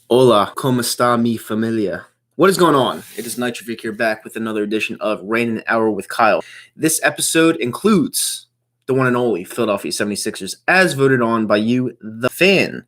Hola, ¿cómo está mi familia? What is going on? It is Nitrovic here back with another edition of Rain an Hour with Kyle. This episode includes the one and only Philadelphia 76ers as voted on by you, the fan.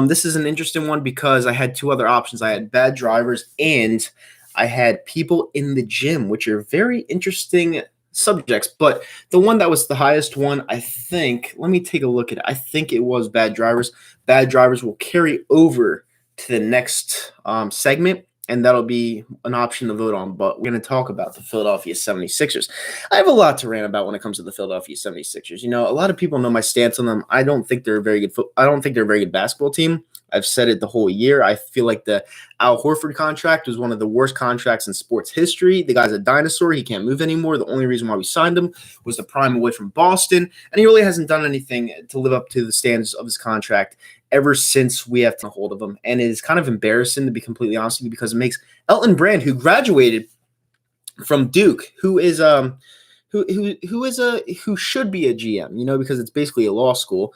This is an interesting one because I had two other options. I had bad drivers and I had people in the gym, which are very interesting subjects. But the one that was the highest one, I think, let me take a look at it. I think it was bad drivers. Bad drivers will carry over to the next segment, and that'll be an option to vote on. But we're going to talk about the Philadelphia 76ers. I have a lot to rant about when it comes to the Philadelphia 76ers. You know, a lot of people know my stance on them. I don't think they're a very good I don't think they're a very good basketball team. I've said it the whole year. I feel like the Al Horford contract was one of the worst contracts in sports history. The guy's a dinosaur. He can't move anymore. The only reason why we signed him was the prime away from Boston, and he really hasn't done anything to live up to the standards of his contract ever since we have taken a hold of him. And it is kind of embarrassing, to be completely honest with you, because it makes Elton Brand, who graduated from Duke, who should be a GM, you know, because it's basically a law school,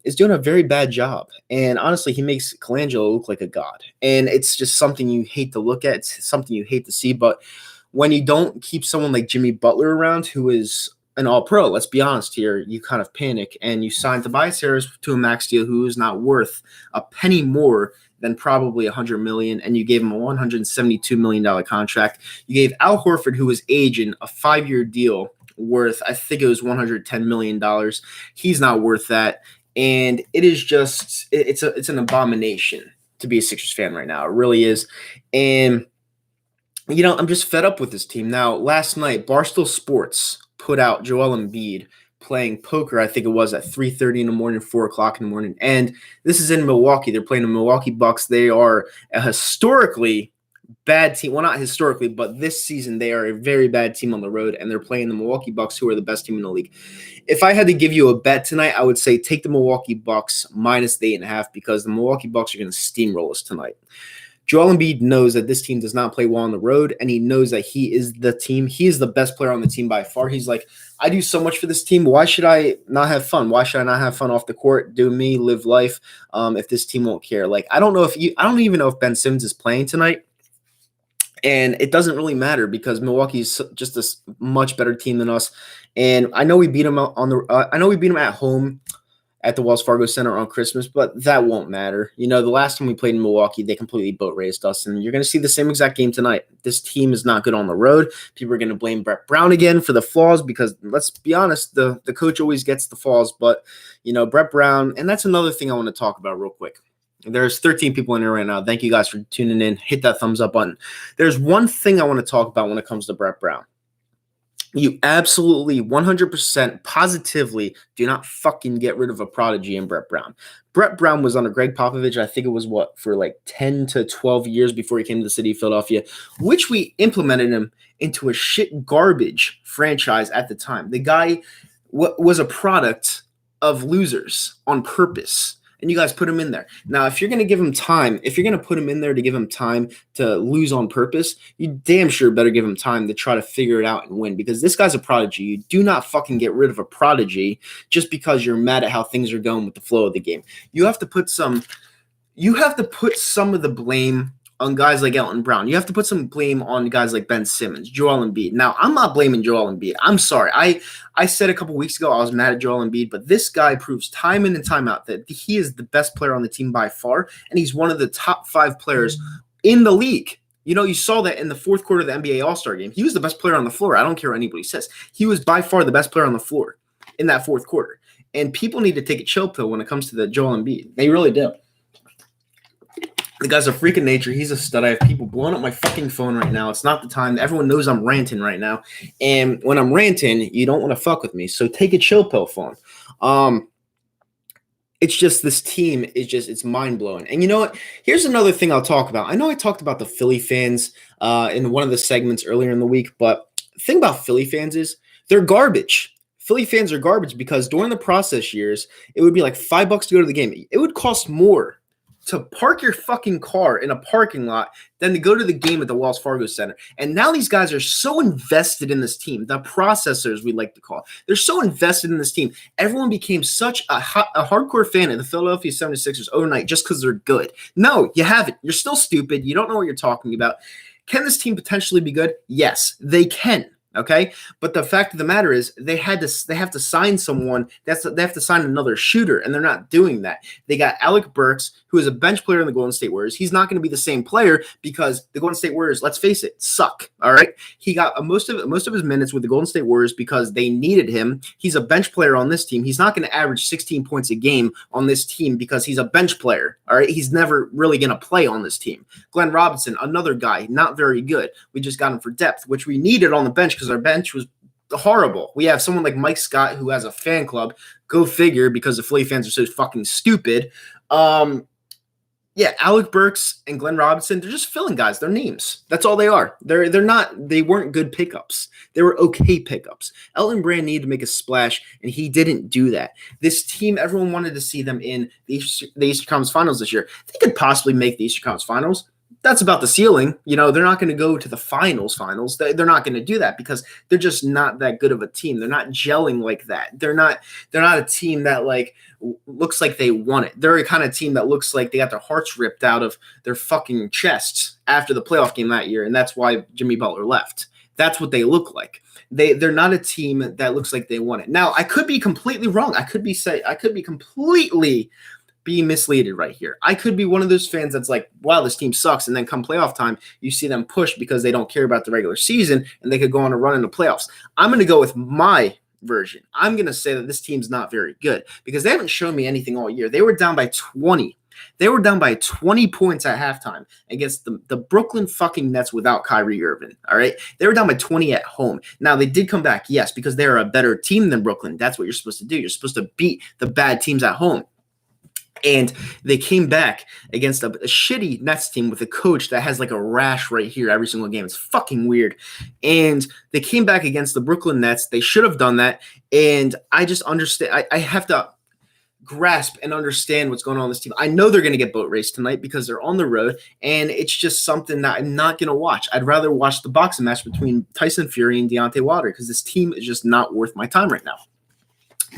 is doing a very bad job. And honestly, he makes Colangelo look like a god. And it's just something you hate to look at. It's something you hate to see. But when you don't keep someone like Jimmy Butler around, who is an all-pro, let's be honest here, you kind of panic, and you sign Tobias Harris to a max deal who is not worth a penny more than probably $100 million, and you gave him a $172 million contract. You gave Al Horford, who was aging, a 5-year deal worth, I think it was $110 million. He's not worth that, and it is just it's an abomination to be a Sixers fan right now. It really is. And you know, I'm just fed up with this team. Now, last night, Barstool Sports put out Joel Embiid playing poker, I think it was, at 3:30 in the morning, 4 o'clock in the morning. And this is in Milwaukee. They're playing the Milwaukee Bucks. They are a historically bad team. Well, not historically, but this season they are a very bad team on the road, and they're playing the Milwaukee Bucks, who are the best team in the league. If I had to give you a bet tonight, I would say take the Milwaukee Bucks minus the 8.5, because the Milwaukee Bucks are going to steamroll us tonight. Joel Embiid knows that this team does not play well on the road, and he knows that he is the team. He is the best player on the team by far. He's like, I do so much for this team. Why should I not have fun? Why should I not have fun off the court? Do me, live life. If this team won't care, like I don't even know if Ben Simmons is playing tonight, and it doesn't really matter because Milwaukee's just a much better team than us. And I know we beat them I know we beat them at home at the Wells Fargo Center on Christmas, but that won't matter. You know, the last time we played in Milwaukee, they completely boat raced us, and you're going to see the same exact game tonight. This team is not good on the road. People are going to blame Brett Brown again for the flaws because, let's be honest, the coach always gets the flaws. But, you know, Brett Brown, and that's another thing I want to talk about real quick. There's 13 people in here right now. Thank you guys for tuning in. Hit that thumbs up button. There's one thing I want to talk about when it comes to Brett Brown. You absolutely 100% positively do not fucking get rid of a prodigy in Brett Brown. Brett Brown was under Greg Popovich. I think it was for like 10 to 12 years before he came to the city of Philadelphia, which we implemented him into a shit garbage franchise at the time. The guy was a product of losers on purpose. And you guys put him in there. Now, if you're going to give him time, if you're going to put him in there to give him time to lose on purpose, you damn sure better give him time to try to figure it out and win, because this guy's a prodigy. You do not fucking get rid of a prodigy just because you're mad at how things are going with the flow of the game. You have to put some of the blame on guys like Elton Brown. You have to put some blame on guys like Ben Simmons, Joel Embiid. Now, I'm not blaming Joel Embiid. I'm sorry. I said a couple weeks ago I was mad at Joel Embiid, but this guy proves time in and time out that he is the best player on the team by far, and he's one of the top 5 players in the league. You know, you saw that in the fourth quarter of the NBA All-Star game. He was the best player on the floor. I don't care what anybody says. He was by far the best player on the floor in that fourth quarter. And people need to take a chill pill when it comes to the Joel Embiid. They really do. The guy's a freak of nature. He's a stud. I have people blowing up my fucking phone right now. It's not the time. Everyone knows I'm ranting right now. And when I'm ranting, you don't want to fuck with me. So take a chill pill, phone. It's just this team it's mind-blowing. And you know what? Here's another thing I'll talk about. I know I talked about the Philly fans in one of the segments earlier in the week, but the thing about Philly fans is they're garbage. Philly fans are garbage because during the process years, it would be like $5 to go to the game. It would cost more to park your fucking car in a parking lot than to go to the game at the Wells Fargo Center. And now these guys are so invested in this team, the processors we like to call. They're so invested in this team. Everyone became such a hardcore fan of the Philadelphia 76ers overnight just because they're good. No, you haven't. You're still stupid. You don't know what you're talking about. Can this team potentially be good? Yes, they can. Okay, but the fact of the matter is they have to sign someone. They have to sign another shooter, and they're not doing that. They got Alec Burks, who is a bench player in the Golden State Warriors. He's not going to be the same player because the Golden State Warriors, let's face it, suck. All right, he got most of his minutes with the Golden State Warriors because they needed him. He's a bench player on this team. He's not going to average 16 points a game on this team because he's a bench player. All right, he's never really going to play on this team. Glenn Robinson, another guy, not very good. We just got him for depth, which we needed on the bench because our bench was horrible. We have someone like Mike Scott who has a fan club. Go figure, because the Philly fans are so fucking stupid. Yeah, Alec Burks and Glenn Robinson, they're just filling guys. They're names. That's all they are. They weren't good pickups. They were okay pickups. Elton Brand needed to make a splash, and he didn't do that. This team, everyone wanted to see them in the Eastern Conference Finals this year. They could possibly make the Eastern Conference Finals. That's about the ceiling. You know, they're not going to go to the finals. They're not going to do that because they're just not that good of a team. They're not gelling like that. They're not a team that like looks like they won it. They're a kind of team that looks like they got their hearts ripped out of their fucking chests after the playoff game that year, and that's why Jimmy Butler left. That's what they look like. They're not a team that looks like they won it. Now, I could be completely wrong. I could be completely be misleaded right here. I could be one of those fans that's like, wow, this team sucks. And then come playoff time, you see them push because they don't care about the regular season and they could go on a run in the playoffs. I'm going to go with my version. I'm going to say that this team's not very good because they haven't shown me anything all year. They were down by 20. They were down by 20 points at halftime against the Brooklyn fucking Nets without Kyrie Irving. All right. They were down by 20 at home. Now they did come back. Yes, because they're a better team than Brooklyn. That's what you're supposed to do. You're supposed to beat the bad teams at home. And they came back against a shitty Nets team with a coach that has like a rash right here every single game. It's fucking weird. And they came back against the Brooklyn Nets. They should have done that. And I just understand. I have to grasp and understand what's going on in this team. I know they're going to get boat raced tonight because they're on the road. And it's just something that I'm not going to watch. I'd rather watch the boxing match between Tyson Fury and Deontay Wilder because this team is just not worth my time right now.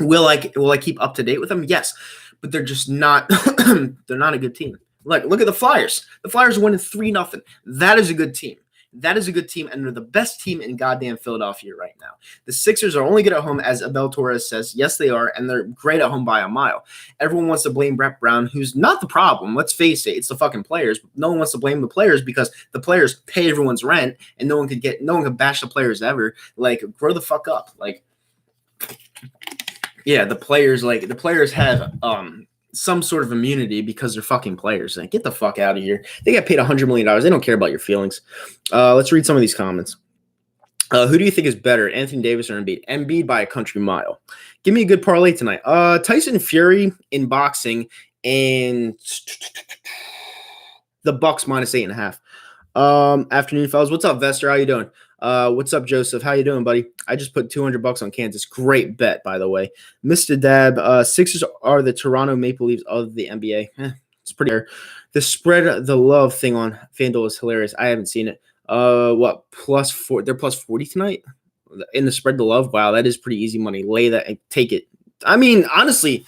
Will I keep up to date with them? Yes. But they're just not they're not a good team. Look at the Flyers. The Flyers are winning 3-0. That is a good team. That is a good team, and they're the best team in goddamn Philadelphia right now. The Sixers are only good at home, as Abel Torres says. Yes, they are, and they're great at home by a mile. Everyone wants to blame Brett Brown, who's not the problem. Let's face it, it's the fucking players. No one wants to blame the players because the players pay everyone's rent, and no one could bash the players ever. Like, grow the fuck up. Like, yeah, the players have some sort of immunity because they're fucking players. Like, get the fuck out of here. They get paid $100 million. They don't care about your feelings. Let's read some of these comments. Who do you think is better, Anthony Davis or Embiid? Embiid by a country mile. Give me a good parlay tonight. Tyson Fury in boxing and the Bucks minus 8.5. Afternoon, fellas. What's up, Vester? How you doing? What's up, Joseph? How you doing, buddy? I just put $200 on Kansas. Great bet, by the way. Mr. Dab, Sixers are the Toronto Maple Leafs of the NBA. It's pretty rare. The spread the love thing on FanDuel is hilarious. I haven't seen it. What, +4? They're +40 tonight in the spread the love. Wow, that is pretty easy money. Lay that and take it. I mean, honestly,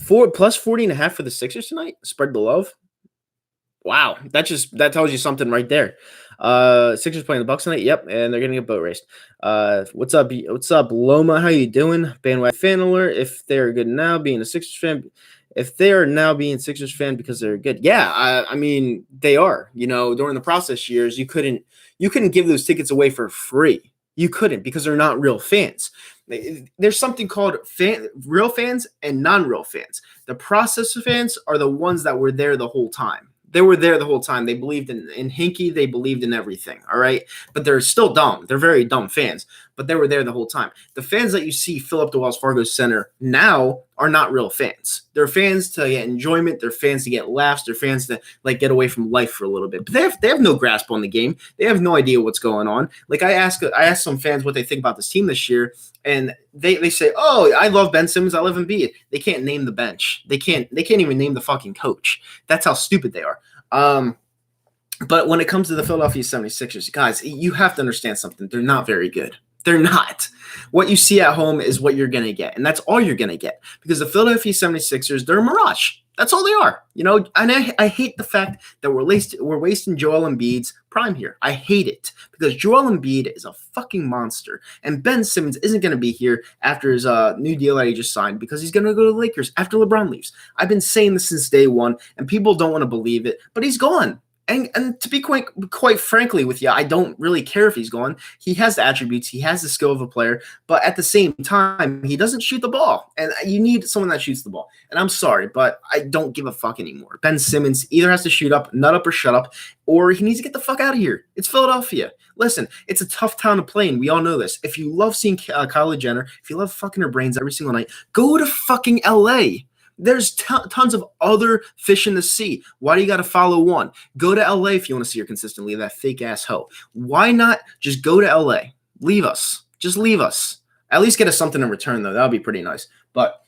+40.5 for the Sixers tonight. Spread the love. Wow, that tells you something right there. Sixers playing the Bucks tonight. Yep, and they're gonna get boat raced. What's up? What's up, Loma? How you doing? Bandwagon fan alert. If they're good now, being a Sixers fan. If they are now being Sixers fan because they're good, yeah, I mean they are. You know, during the process years, you couldn't give those tickets away for free. You couldn't because they're not real fans. There's something called real fans and non-real fans. The process fans are the ones that were there the whole time. They were there the whole time. They believed in Hinkie. They believed in everything. All right. But they're still dumb. They're very dumb fans. but they were there the whole time. The fans that you see fill up the Wells Fargo Center now are not real fans. They're fans to get enjoyment. They're fans to get laughs. They're fans to like get away from life for a little bit. But they have no grasp on the game. They have no idea what's going on. Like I asked some fans what they think about this team this year, and they say, "Oh, I love Ben Simmons. I love Embiid." They can't name the bench. They can't even name the fucking coach. That's how stupid they are. But when it comes to the Philadelphia 76ers, guys, you have to understand something. They're not very good. They're not. What you see at home is what you're going to get, and that's all you're going to get because the Philadelphia 76ers, they're a mirage. That's all they are. And I hate the fact that we're wasting Joel Embiid's prime here. I hate it because Joel Embiid is a fucking monster, and Ben Simmons isn't going to be here after his new deal that he just signed because he's going to go to the Lakers after LeBron leaves. I've been saying this since day one, and people don't want to believe it, but he's gone. And to be quite frankly with you, I don't really care if he's gone. He has the attributes. He has the skill of a player. But at the same time, he doesn't shoot the ball. And you need someone that shoots the ball. And I'm sorry, but I don't give a fuck anymore. Ben Simmons either has to shoot up, nut up, or shut up, or he needs to get the fuck out of here. It's Philadelphia. Listen, it's a tough town to play in. We all know this. If you love seeing Kylie Jenner, if you love fucking her brains every single night, go to fucking L.A., There's tons of other fish in the sea. Why do you got to follow one? Go to LA if you want to see her consistently, that fake ass hoe. Why not just go to LA? Leave us. Just leave us. At least get us something in return, though. That would be pretty nice. But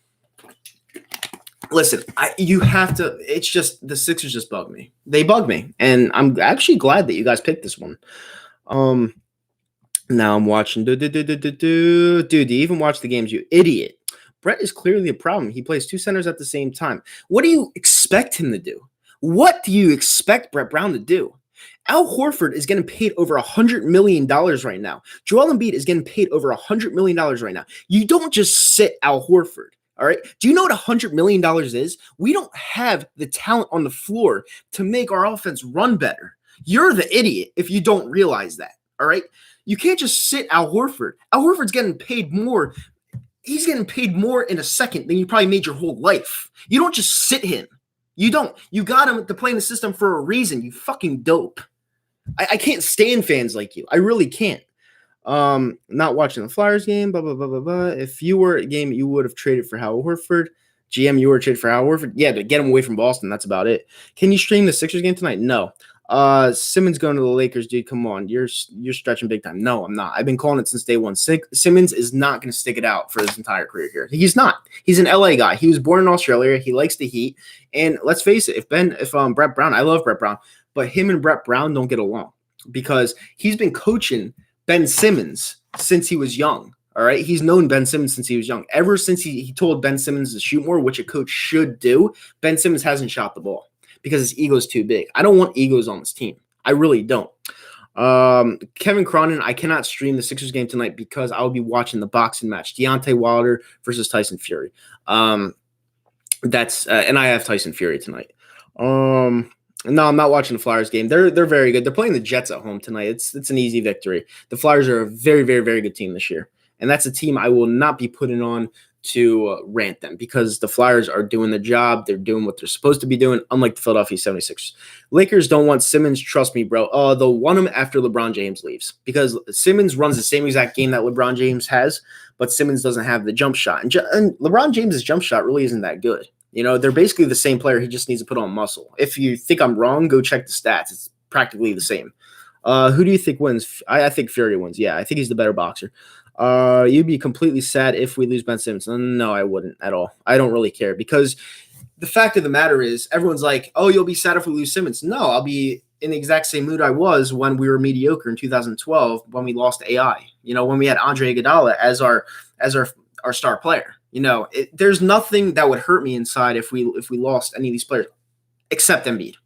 listen, you have to. It's just the Sixers just bug me. They bug me, and I'm actually glad that you guys picked this one. Now I'm watching. Dude, do you even watch the games, you idiot? Brett is clearly a problem. He plays two centers at the same time. What do you expect him to do? What do you expect Brett Brown to do? Al Horford is getting paid over $100 million right now. Joel Embiid is getting paid over $100 million right now. You don't just sit Al Horford, all right? Do you know what $100 million is? We don't have the talent on the floor to make our offense run better. You're the idiot if you don't realize that, all right? You can't just sit Al Horford. Al Horford's getting paid more. He's getting paid more in a second than you probably made your whole life. You don't just sit him. You don't. You got him to play in the system for a reason. You fucking dope. I can't stand fans like you. I really can't. Not watching the Flyers game, blah, blah, blah, blah, blah. If you were at a game, you would have traded for Hal Horford. GM, you were traded for Hal Horford. Yeah, to get him away from Boston. That's about it. Can you stream the Sixers game tonight? No. Simmons going to the Lakers, dude. Come on, you're stretching big time. No, I'm not. I've been calling it since day one. Simmons is not going to stick it out for his entire career here. He's not. He's an LA guy. He was born in Australia. He likes the heat. And let's face it, if Brett Brown, I love Brett Brown, but him and Brett Brown don't get along because he's been coaching Ben Simmons since he was young. All right, he's known Ben Simmons since he was young. Ever since he told Ben Simmons to shoot more, which a coach should do, Ben Simmons hasn't shot the ball. Because his ego's too big. I don't want egos on this team. I really don't. Kevin Cronin, I cannot stream the Sixers game tonight because I'll be watching the boxing match. Deontay Wilder versus Tyson Fury. And I have Tyson Fury tonight. No, I'm not watching the Flyers game. They're very good. They're playing the Jets at home tonight. It's an easy victory. The Flyers are a very, very, very good team this year. And that's a team I will not be putting on to rant them because the Flyers are doing the job. They're doing what they're supposed to be doing, unlike the Philadelphia 76ers. Lakers don't want Simmons. Trust me, bro. They'll want him after LeBron James leaves because Simmons runs the same exact game that LeBron James has, but Simmons doesn't have the jump shot. And LeBron James's jump shot really isn't that good. They're basically the same player. He just needs to put on muscle. If you think I'm wrong, go check the stats. It's practically the same. Who do you think wins? I think Fury wins. Yeah, I think he's the better boxer. You'd be completely sad if we lose Ben Simmons. No, I wouldn't at all. I don't really care because the fact of the matter is everyone's like, oh, you'll be sad if we lose Simmons. No, I'll be in the exact same mood I was when we were mediocre in 2012 when we lost AI, when we had Andre Iguodala as our star player. There's nothing that would hurt me inside if we lost any of these players except Embiid.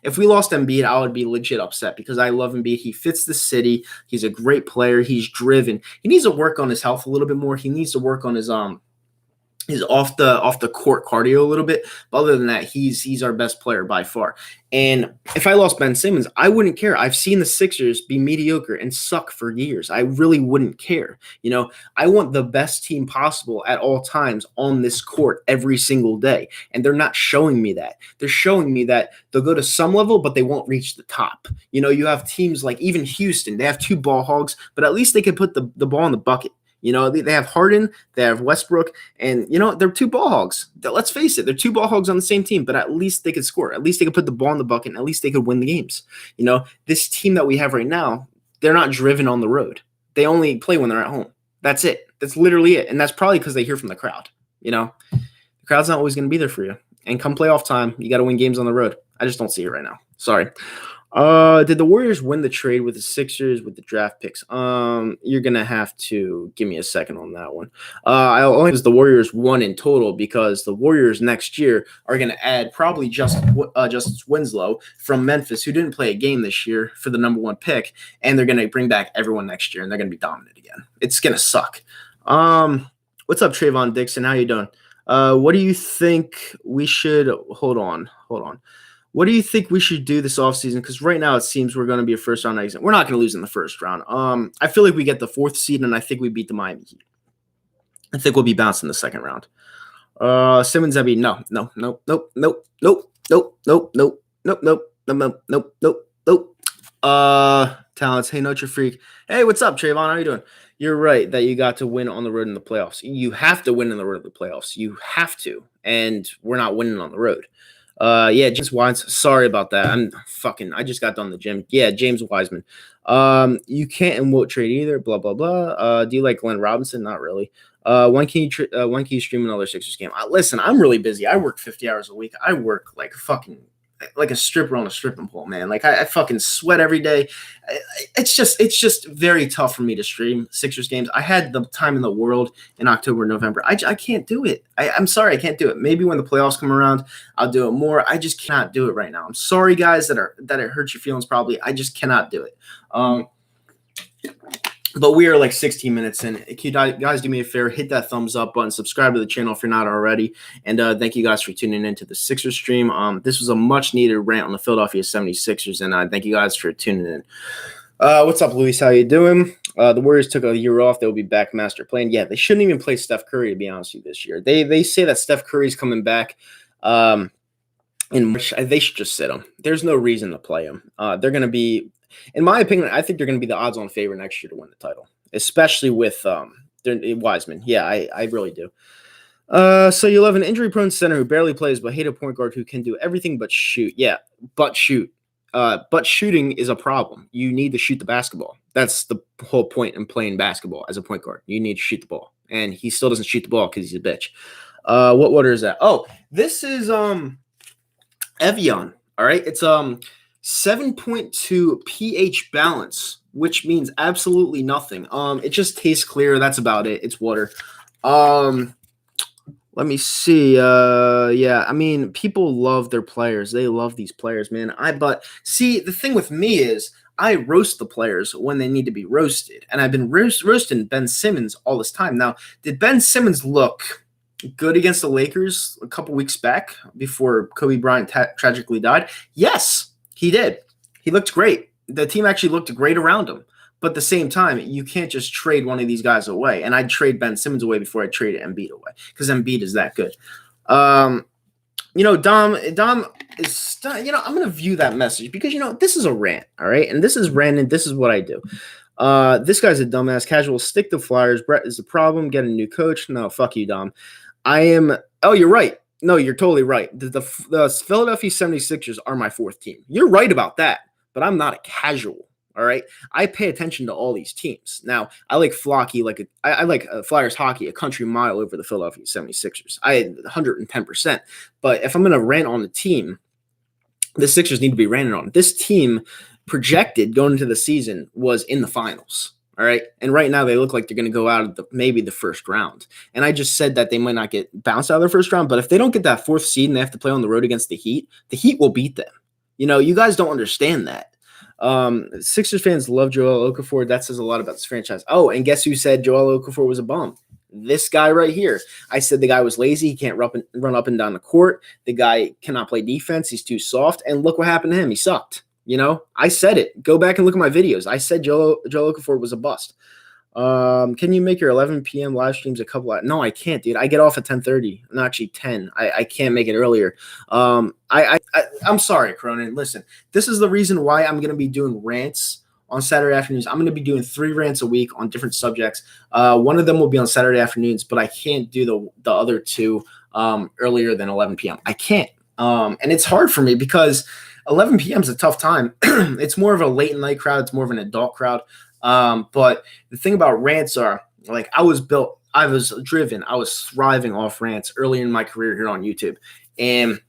If we lost Embiid, I would be legit upset because I love Embiid. He fits the city. He's a great player. He's driven. He needs to work on his health a little bit more. He needs to work on his his off the court cardio a little bit. But other than that, he's our best player by far. And if I lost Ben Simmons, I wouldn't care. I've seen the Sixers be mediocre and suck for years. I really wouldn't care. I want the best team possible at all times on this court every single day. And they're not showing me that. They're showing me that they'll go to some level, but they won't reach the top. You have teams like even Houston, they have two ball hogs, but at least they can put the ball in the bucket. They have Harden, they have Westbrook, and they're two ball hogs. Let's face it, they're two ball hogs on the same team, but at least they could score. At least they could put the ball in the bucket, and at least they could win the games. This team that we have right now, they're not driven on the road. They only play when they're at home. That's it. That's literally it. And that's probably because they hear from the crowd. The crowd's not always going to be there for you. And come playoff time, you got to win games on the road. I just don't see it right now. Sorry. Did the Warriors win the trade with the Sixers with the draft picks? You're gonna have to give me a second on that one. I only was the Warriors won in total because the Warriors next year are gonna add probably Justice Winslow from Memphis, who didn't play a game this year for the number 1 pick, and they're gonna bring back everyone next year, and they're gonna be dominant again. It's gonna suck. What's up, Trayvon Dixon? How you doing? What do you think we should hold on? What do you think we should do this offseason? Because right now it seems we're going to be a first-round exit. We're not going to lose in the first round. I feel like we get the 4th seed, and I think we beat the Miami Heat. I think we'll be bounced in the second round. Simmons, Embiid, no. Talents, hey, Nurture Freak. Hey, what's up, Trayvon? How you doing? You're right that you got to win on the road in the playoffs. You have to win on the road in the playoffs. You have to, and we're not winning on the road. Yeah, James Wiseman. Sorry about that. I just got done in the gym. Yeah, James Wiseman. You can't and won't trade either. Blah blah blah. Do you like Glenn Robinson? Not really. When can you stream another Sixers game? Listen, I'm really busy. I work 50 hours a week. I work like a stripper on a stripping pole, man. Like I fucking sweat every day. It's just very tough for me to stream Sixers games. I had the time in the world in October and November. I can't do it. I'm sorry, I can't do it. Maybe when the playoffs come around, I'll do it more. I just cannot do it right now. I'm sorry, guys, that it hurts your feelings. Probably, I just cannot do it. But we are like 16 minutes in. Can you guys do me a favor? Hit that thumbs up button. Subscribe to the channel if you're not already. And thank you guys for tuning in to the Sixers stream. This was a much-needed rant on the Philadelphia 76ers. And thank you guys for tuning in. What's up, Luis? How you doing? The Warriors took a year off. They'll be back master plan. Yeah, they shouldn't even play Steph Curry, to be honest with you, this year. They say that Steph Curry's coming back. In March. They should just sit him. There's no reason to play him. They're going to be... In my opinion, I think they're going to be the odds-on favorite next year to win the title, especially with Wiseman. Yeah, I really do. So you love an injury-prone center who barely plays but hate a point guard who can do everything but shoot. Yeah, but shoot. But shooting is a problem. You need to shoot the basketball. That's the whole point in playing basketball as a point guard. You need to shoot the ball. And he still doesn't shoot the ball because he's a bitch. What water is that? Oh, this is Evian. All right, it's 7.2 pH balance, which means absolutely nothing. It just tastes clear. That's about it. It's water. Let me see. Yeah, I mean, people love their players. They love these players, man. But see, the thing with me is I roast the players when they need to be roasted, and I've been roasting Ben Simmons all this time. Now, did Ben Simmons look good against the Lakers a couple weeks back before Kobe Bryant tragically died? Yes. He did. He looked great. The team actually looked great around him. But at the same time, you can't just trade one of these guys away. And I'd trade Ben Simmons away before I traded Embiid away because Embiid is that good. Dom is, I'm going to view that message because, this is a rant, all right? And this is ranting. This is what I do. This guy's a dumbass. Casual, stick to Flyers. Brett is the problem. Get a new coach. No, fuck you, Dom. Oh, you're right. No, you're totally right. The Philadelphia 76ers are my 4th team. You're right about that, but I'm not a casual, all right? I pay attention to all these teams. Now, I like Flocky, I like Flyers hockey a country mile over the Philadelphia 76ers. 110%. But if I'm going to rant on the team, the Sixers need to be ranted on. This team projected going into the season was in the finals. All right. And right now they look like they're going to go out of maybe the first round. And I just said that they might not get bounced out of their first round. But if they don't get that 4th seed and they have to play on the road against the Heat will beat them. You guys don't understand that. Sixers fans love Joel Okafor. That says a lot about this franchise. Oh, and guess who said Joel Okafor was a bum? This guy right here. I said the guy was lazy. He can't run up and down the court. The guy cannot play defense. He's too soft. And look what happened to him. He sucked. I said it. Go back and look at my videos. I said Joe Okafor was a bust. Can you make your 11 p.m. live streams a couple of? No, I can't, dude. I get off at 10:30. No, actually 10. I can't make it earlier. I'm sorry, Cronin. Listen, this is the reason why I'm gonna be doing rants on Saturday afternoons. I'm gonna be doing 3 rants a week on different subjects. One of them will be on Saturday afternoons, but I can't do the other 2 earlier than 11 p.m. I can't. And it's hard for me because 11 p.m. is a tough time. It's more of a late night crowd. It's more of an adult crowd. But the thing about rants are, like, I was driven, I was thriving off rants early in my career here on YouTube. And,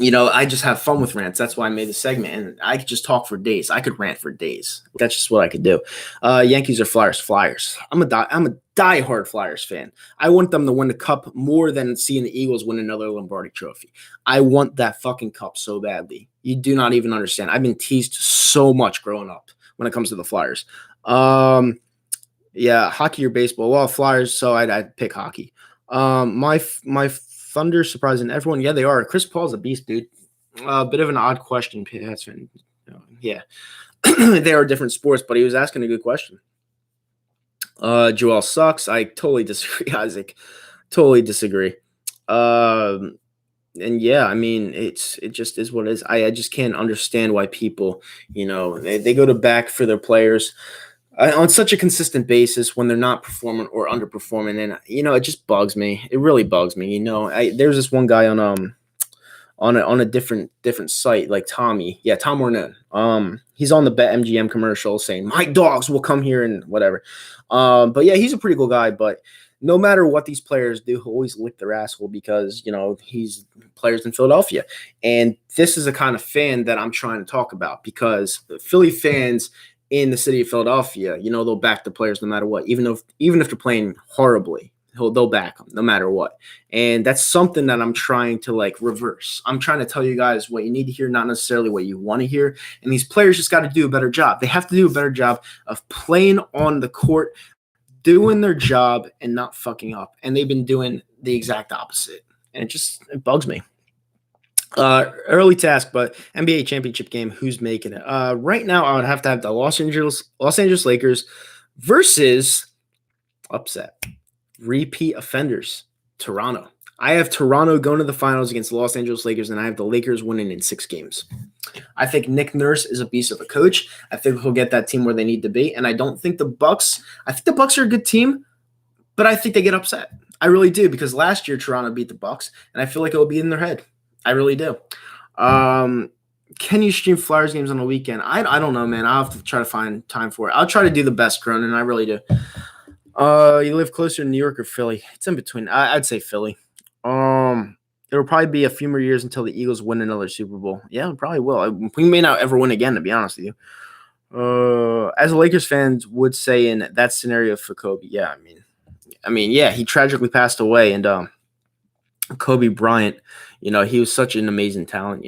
I just have fun with rants. That's why I made the segment. And I could just talk for days. I could rant for days. That's just what I could do. Yankees or Flyers? Flyers. I'm a diehard Flyers fan. I want them to win the cup more than seeing the Eagles win another Lombardi trophy. I want that fucking cup so badly. You do not even understand. I've been teased so much growing up when it comes to the Flyers. Yeah, hockey or baseball? Well, Flyers, so I'd pick hockey. My Thunder surprising everyone. Yeah, they are. Chris Paul's a beast, dude. Bit of an odd question. Yeah. They are different sports, but he was asking a good question. Joel sucks. I totally disagree, Isaac. Totally disagree. And yeah, I mean, it just is what it is. I just can't understand why people, they go to back for their players on such a consistent basis when they're not performing or underperforming. And, it just bugs me. It really bugs me. There's this one guy on a different site, like Tommy. Yeah, Tom Ornette. He's on the BetMGM commercial saying, my dogs will come here and whatever. But yeah, he's a pretty cool guy, but no matter what these players do, he'll always lick their asshole because, he's players in Philadelphia. And this is a kind of fan that I'm trying to talk about because Philly fans in the city of Philadelphia, they'll back the players no matter what, even if they're playing horribly. They'll back them no matter what. And that's something that I'm trying to reverse. I'm trying to tell you guys what you need to hear, not necessarily what you want to hear. And these players just got to do a better job. They have to do a better job of playing on the court, doing their job and not fucking up. And they've been doing the exact opposite. And it bugs me. Early task, but NBA championship game, who's making it? Right now, I would have to have the Los Angeles Lakers versus upset repeat offenders, Toronto. I have Toronto going to the finals against the Los Angeles Lakers, and I have the Lakers winning in 6 games. I think Nick Nurse is a beast of a coach. I think he'll get that team where they need to be, and I don't think the Bucks. I think the Bucks are a good team, but I think they get upset. I really do because last year Toronto beat the Bucks, and I feel like it'll be in their head. I really do. Can you stream Flyers games on the weekend? I don't know, man. I'll have to try to find time for it. I'll try to do the best, Cronin. I really do. You live closer to New York or Philly? It's in between. I'd say Philly. It'll probably be a few more years until the Eagles win another Super Bowl. Yeah, it probably will. We may not ever win again, to be honest with you. As a Lakers fan would say in that scenario for Kobe, yeah, I mean, yeah, he tragically passed away, and Kobe Bryant, he was such an amazing talent.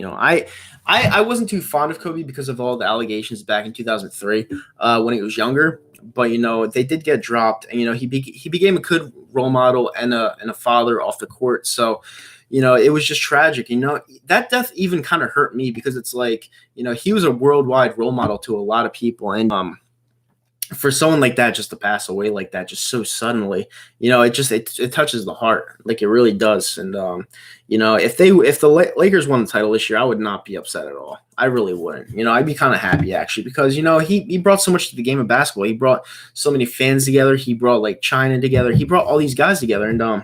I wasn't too fond of Kobe because of all the allegations back in 2003 when he was younger. But they did get dropped, and he became a good role model and a father off the court. So, it was just tragic. That death even kind of hurt me because it's like he was a worldwide role model to a lot of people, and for someone like that just to pass away like that just so suddenly, it touches the heart, like it really does. And if the Lakers won the title this year, I would not be upset at all. I really wouldn't. I'd be kind of happy actually because he brought so much to the game of basketball. He brought so many fans together. He brought China together. He brought all these guys together, and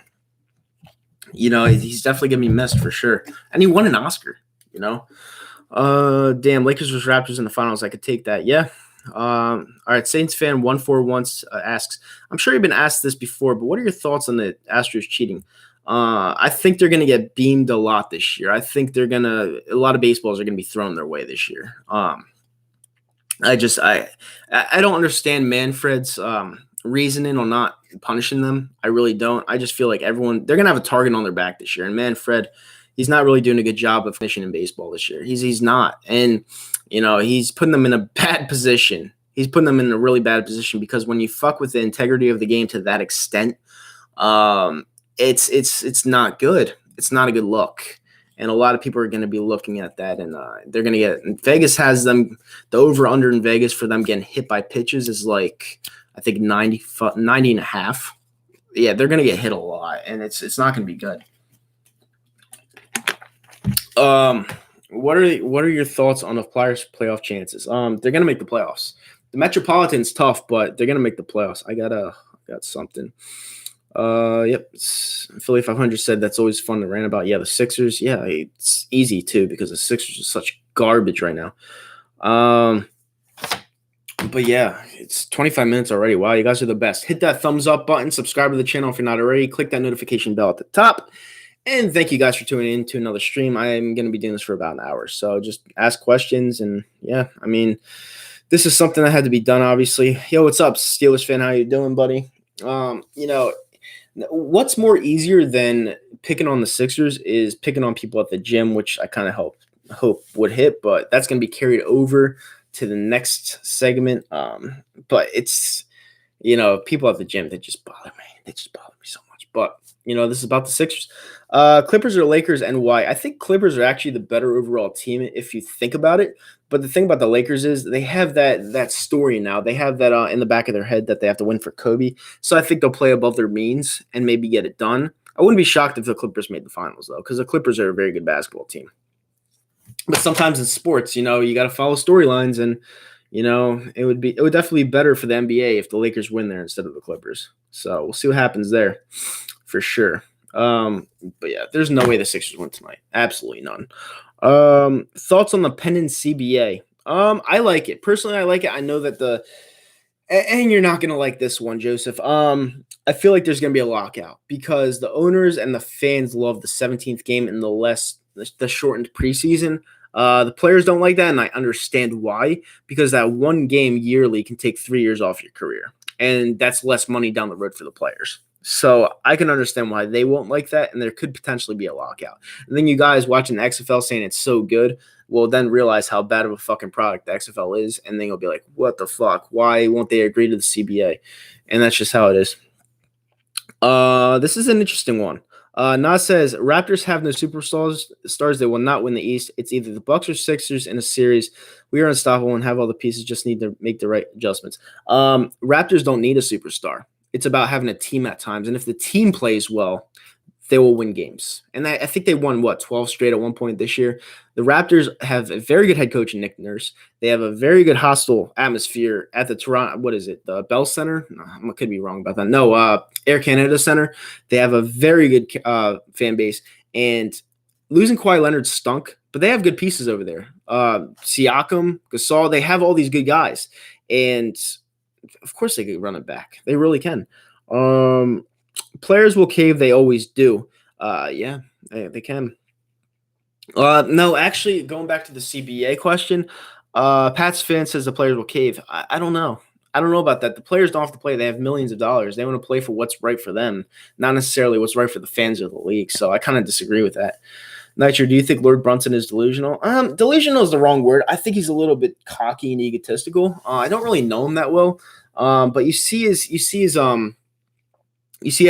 he's definitely gonna be missed for sure. And he won an Oscar. Damn, Lakers versus Raptors in the finals. I could take that. Yeah. All right, Saints fan 141 asks, I'm sure you've been asked this before, but what are your thoughts on the Astros cheating? I think they're going to get beamed a lot this year. I think a lot of baseballs are going to be thrown their way this year. I don't understand Manfred's reasoning on not punishing them. I really don't. I just feel like they're going to have a target on their back this year. And Manfred, he's not really doing a good job of finishing in baseball this year. He's not. And, he's putting them in a bad position. He's putting them in a really bad position because when you fuck with the integrity of the game to that extent, It's not good. It's not a good look. And a lot of people are going to be looking at that, and they're going to get. Vegas has them. The over under in Vegas for them getting hit by pitches is like I think 90 and a half. Yeah, they're going to get hit a lot, and it's not going to be good. What are your thoughts on the Flyers' playoff chances? They're going to make the playoffs. The Metropolitan's tough, but they're going to make the playoffs. I got something. Yep. Philly 500 said that's always fun to rant about. Yeah, the Sixers. Yeah, it's easy too because the Sixers are such garbage right now. But yeah, it's 25 minutes already. Wow, you guys are the best. Hit that thumbs up button. Subscribe to the channel if you're not already. Click that notification bell at the top. And thank you guys for tuning in to another stream. I am going to be doing this for about an hour. So just ask questions. And yeah, I mean, this is something that had to be done, obviously. Yo, what's up, Steelers fan? How you doing, buddy? What's more easier than picking on the Sixers is picking on people at the gym, which I kind of hope would hit, but that's going to be carried over to the next segment. But it's, people at the gym, they just bother me. They just bother me so much. But, this is about the Sixers. Clippers or Lakers and why? I think Clippers are actually the better overall team if you think about it. But the thing about the Lakers is they have that story now. They have that in the back of their head that they have to win for Kobe. So I think they'll play above their means and maybe get it done. I wouldn't be shocked if the Clippers made the finals, though, because the Clippers are a very good basketball team. But sometimes in sports, you got to follow storylines, and it would definitely be better for the NBA if the Lakers win there instead of the Clippers. So we'll see what happens there, for sure. But yeah, there's no way the Sixers win tonight. Absolutely none. Thoughts on the pending CBA? I like it. Personally, I like it. I know that and you're not going to like this one, Joseph. I feel like there's going to be a lockout because the owners and the fans love the 17th game and the shortened preseason. The players don't like that, and I understand why, because that one game yearly can take 3 years off your career, and that's less money down the road for the players. So I can understand why they won't like that, and there could potentially be a lockout. And then you guys watching the XFL saying it's so good will then realize how bad of a fucking product the XFL is, and then you'll be like, what the fuck? Why won't they agree to the CBA? And that's just how it is. This is an interesting one. Nas says Raptors have no superstars. They will not win the East. It's either the Bucks or Sixers in a series. We are unstoppable and have all the pieces. Just need to make the right adjustments. Raptors don't need a superstar. It's about having a team at times, and if the team plays well, they will win games. And I think they won 12 straight at one point this year. The Raptors have a very good head coach in Nick Nurse. They have a very good hostile atmosphere at the Toronto. What is it? The Bell Center? No, I could be wrong about that. No, Air Canada Center. They have a very good fan base. And losing Kawhi Leonard stunk, but they have good pieces over there. Siakam, Gasol. They have all these good guys, and of course they could run it back. They really can. Players will cave. They always do. Yeah, they can. No, actually, going back to the CBA question, Pat's fan says the players will cave. I don't know. I don't know about that. The players don't have to play. They have millions of dollars. They want to play for what's right for them, not necessarily what's right for the fans of the league. So I kind of disagree with that. Nitro, do you think Lord Brunson is delusional? Delusional is the wrong word. I think he's a little bit cocky and egotistical. I don't really know him that well. But you see at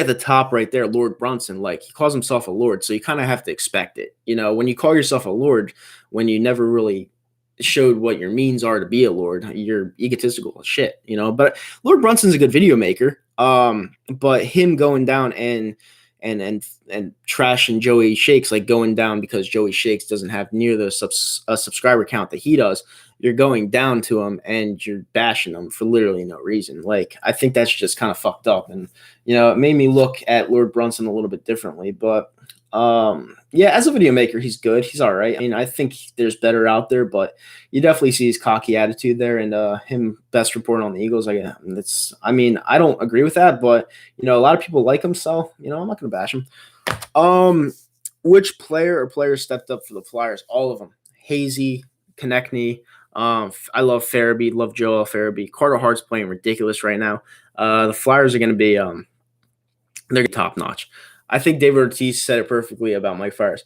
the top right there, Lord Brunson, like he calls himself a lord. So you kind of have to expect it. When you call yourself a lord, when you never really showed what your means are to be a lord, you're egotistical as shit, but Lord Brunson's a good video maker. But him going down and trashing Joey Shakes, like going down because Joey Shakes doesn't have near the subscriber count that he does. You're going down to him and you're bashing him for literally no reason. Like, I think that's just kind of fucked up. And, it made me look at Lord Brunson a little bit differently. But, yeah, as a video maker, he's good. He's all right. I mean, I think there's better out there, but you definitely see his cocky attitude there, and him best reporting on the Eagles. I don't agree with that, but, a lot of people like him. So, I'm not going to bash him. Which player or players stepped up for the Flyers? All of them. Hazy, Konechny. I love Farabee, love Joel Farabee. Carter Hart's playing ridiculous right now. The Flyers are going to be they're top notch. I think David Ortiz said it perfectly about Mike Fiers.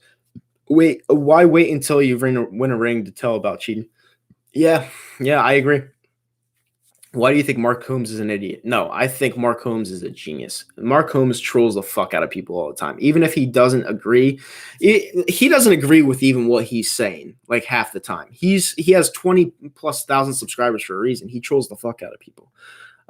Why wait until you win a ring to tell about cheating? Yeah, I agree. Why do you think Mark Holmes is an idiot? No, I think Mark Holmes is a genius. Mark Holmes trolls the fuck out of people all the time. Even if he doesn't agree, he doesn't agree with even what he's saying, like half the time. He has 20 plus thousand subscribers for a reason. He trolls the fuck out of people.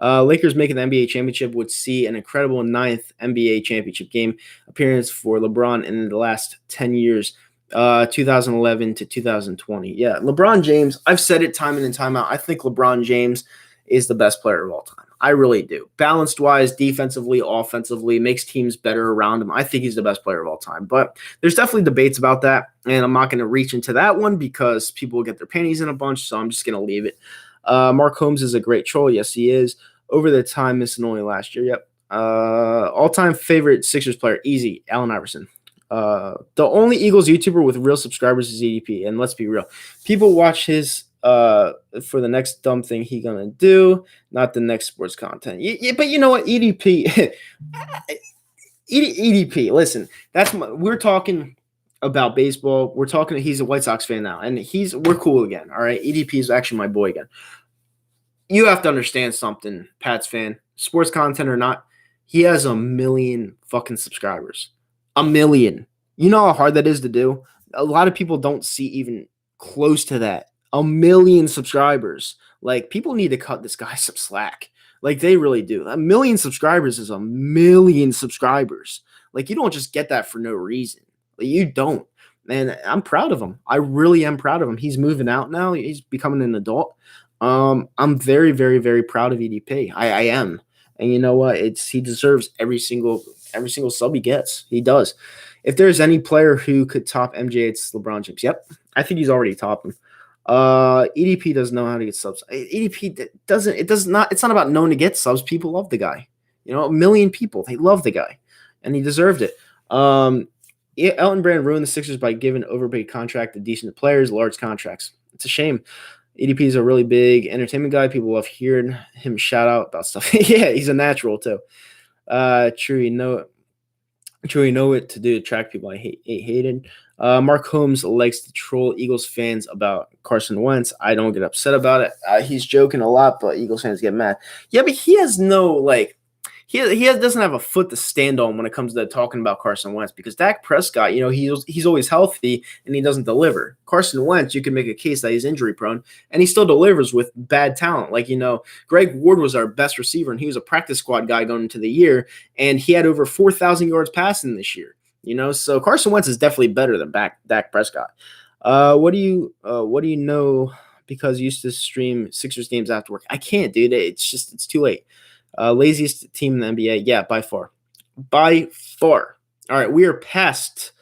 Lakers making the NBA championship would see an incredible ninth NBA championship game appearance for LeBron in the last 10 years, 2011 to 2020. Yeah, LeBron James, I've said it time in and time out. I think LeBron James is the best player of all time. I really do. Balanced wise, defensively, offensively, makes teams better around him. I think he's the best player of all time. But there's definitely debates about that. And I'm not going to reach into that one because people will get their panties in a bunch. So I'm just going to leave it. Mark Holmes is a great troll. Yes, he is. Over the time, missing only last year. Yep. All-time favorite Sixers player, easy, Allen Iverson. The only Eagles YouTuber with real subscribers is EDP. And let's be real. People watch his for the next dumb thing he gonna do, not the next sports content. But you know what, EDP, EDP. Listen, we're talking about baseball. We're talking. He's a White Sox fan now, and we're cool again. All right, EDP is actually my boy again. You have to understand something, Pats fan, sports content or not. He has 1 million fucking subscribers. 1 million. You know how hard that is to do? A lot of people don't see even close to that. 1 million subscribers. Like, people need to cut this guy some slack. Like, they really do. 1 million subscribers is 1 million subscribers. Like, you don't just get that for no reason. Like, you don't. And I'm proud of him. I really am proud of him. He's moving out now. He's becoming an adult. I'm very, very, very proud of EDP. I am. And you know what? He deserves every single sub he gets. He does. If there's any player who could top MJ, it's LeBron James. Yep. I think he's already topped him. EDP doesn't know how to get subs. EDP doesn't. It's not about knowing to get subs. People love the guy. You know, 1 million people. They love the guy, and he deserved it. Elton Brand ruined the Sixers by giving overpaid contract to decent players, large contracts. It's a shame. EDP is a really big entertainment guy. People love hearing him shout out about stuff. Yeah, he's a natural too. True, you know what to do to attract people I hated. Mark Holmes likes to troll Eagles fans about Carson Wentz. I don't get upset about it. He's joking a lot, but Eagles fans get mad. Yeah, but he has no doesn't have a foot to stand on when it comes to talking about Carson Wentz because Dak Prescott, you know, he's always healthy and he doesn't deliver. Carson Wentz, you can make a case that he's injury prone and he still delivers with bad talent. Like, you know, Greg Ward was our best receiver and he was a practice squad guy going into the year and he had over 4,000 yards passing this year. You know, so Carson Wentz is definitely better than Dak Prescott. What do you know? Because you used to stream Sixers games after work. I can't, dude. It's too late. Laziest team in the NBA. Yeah, by far. By far. All right, we are past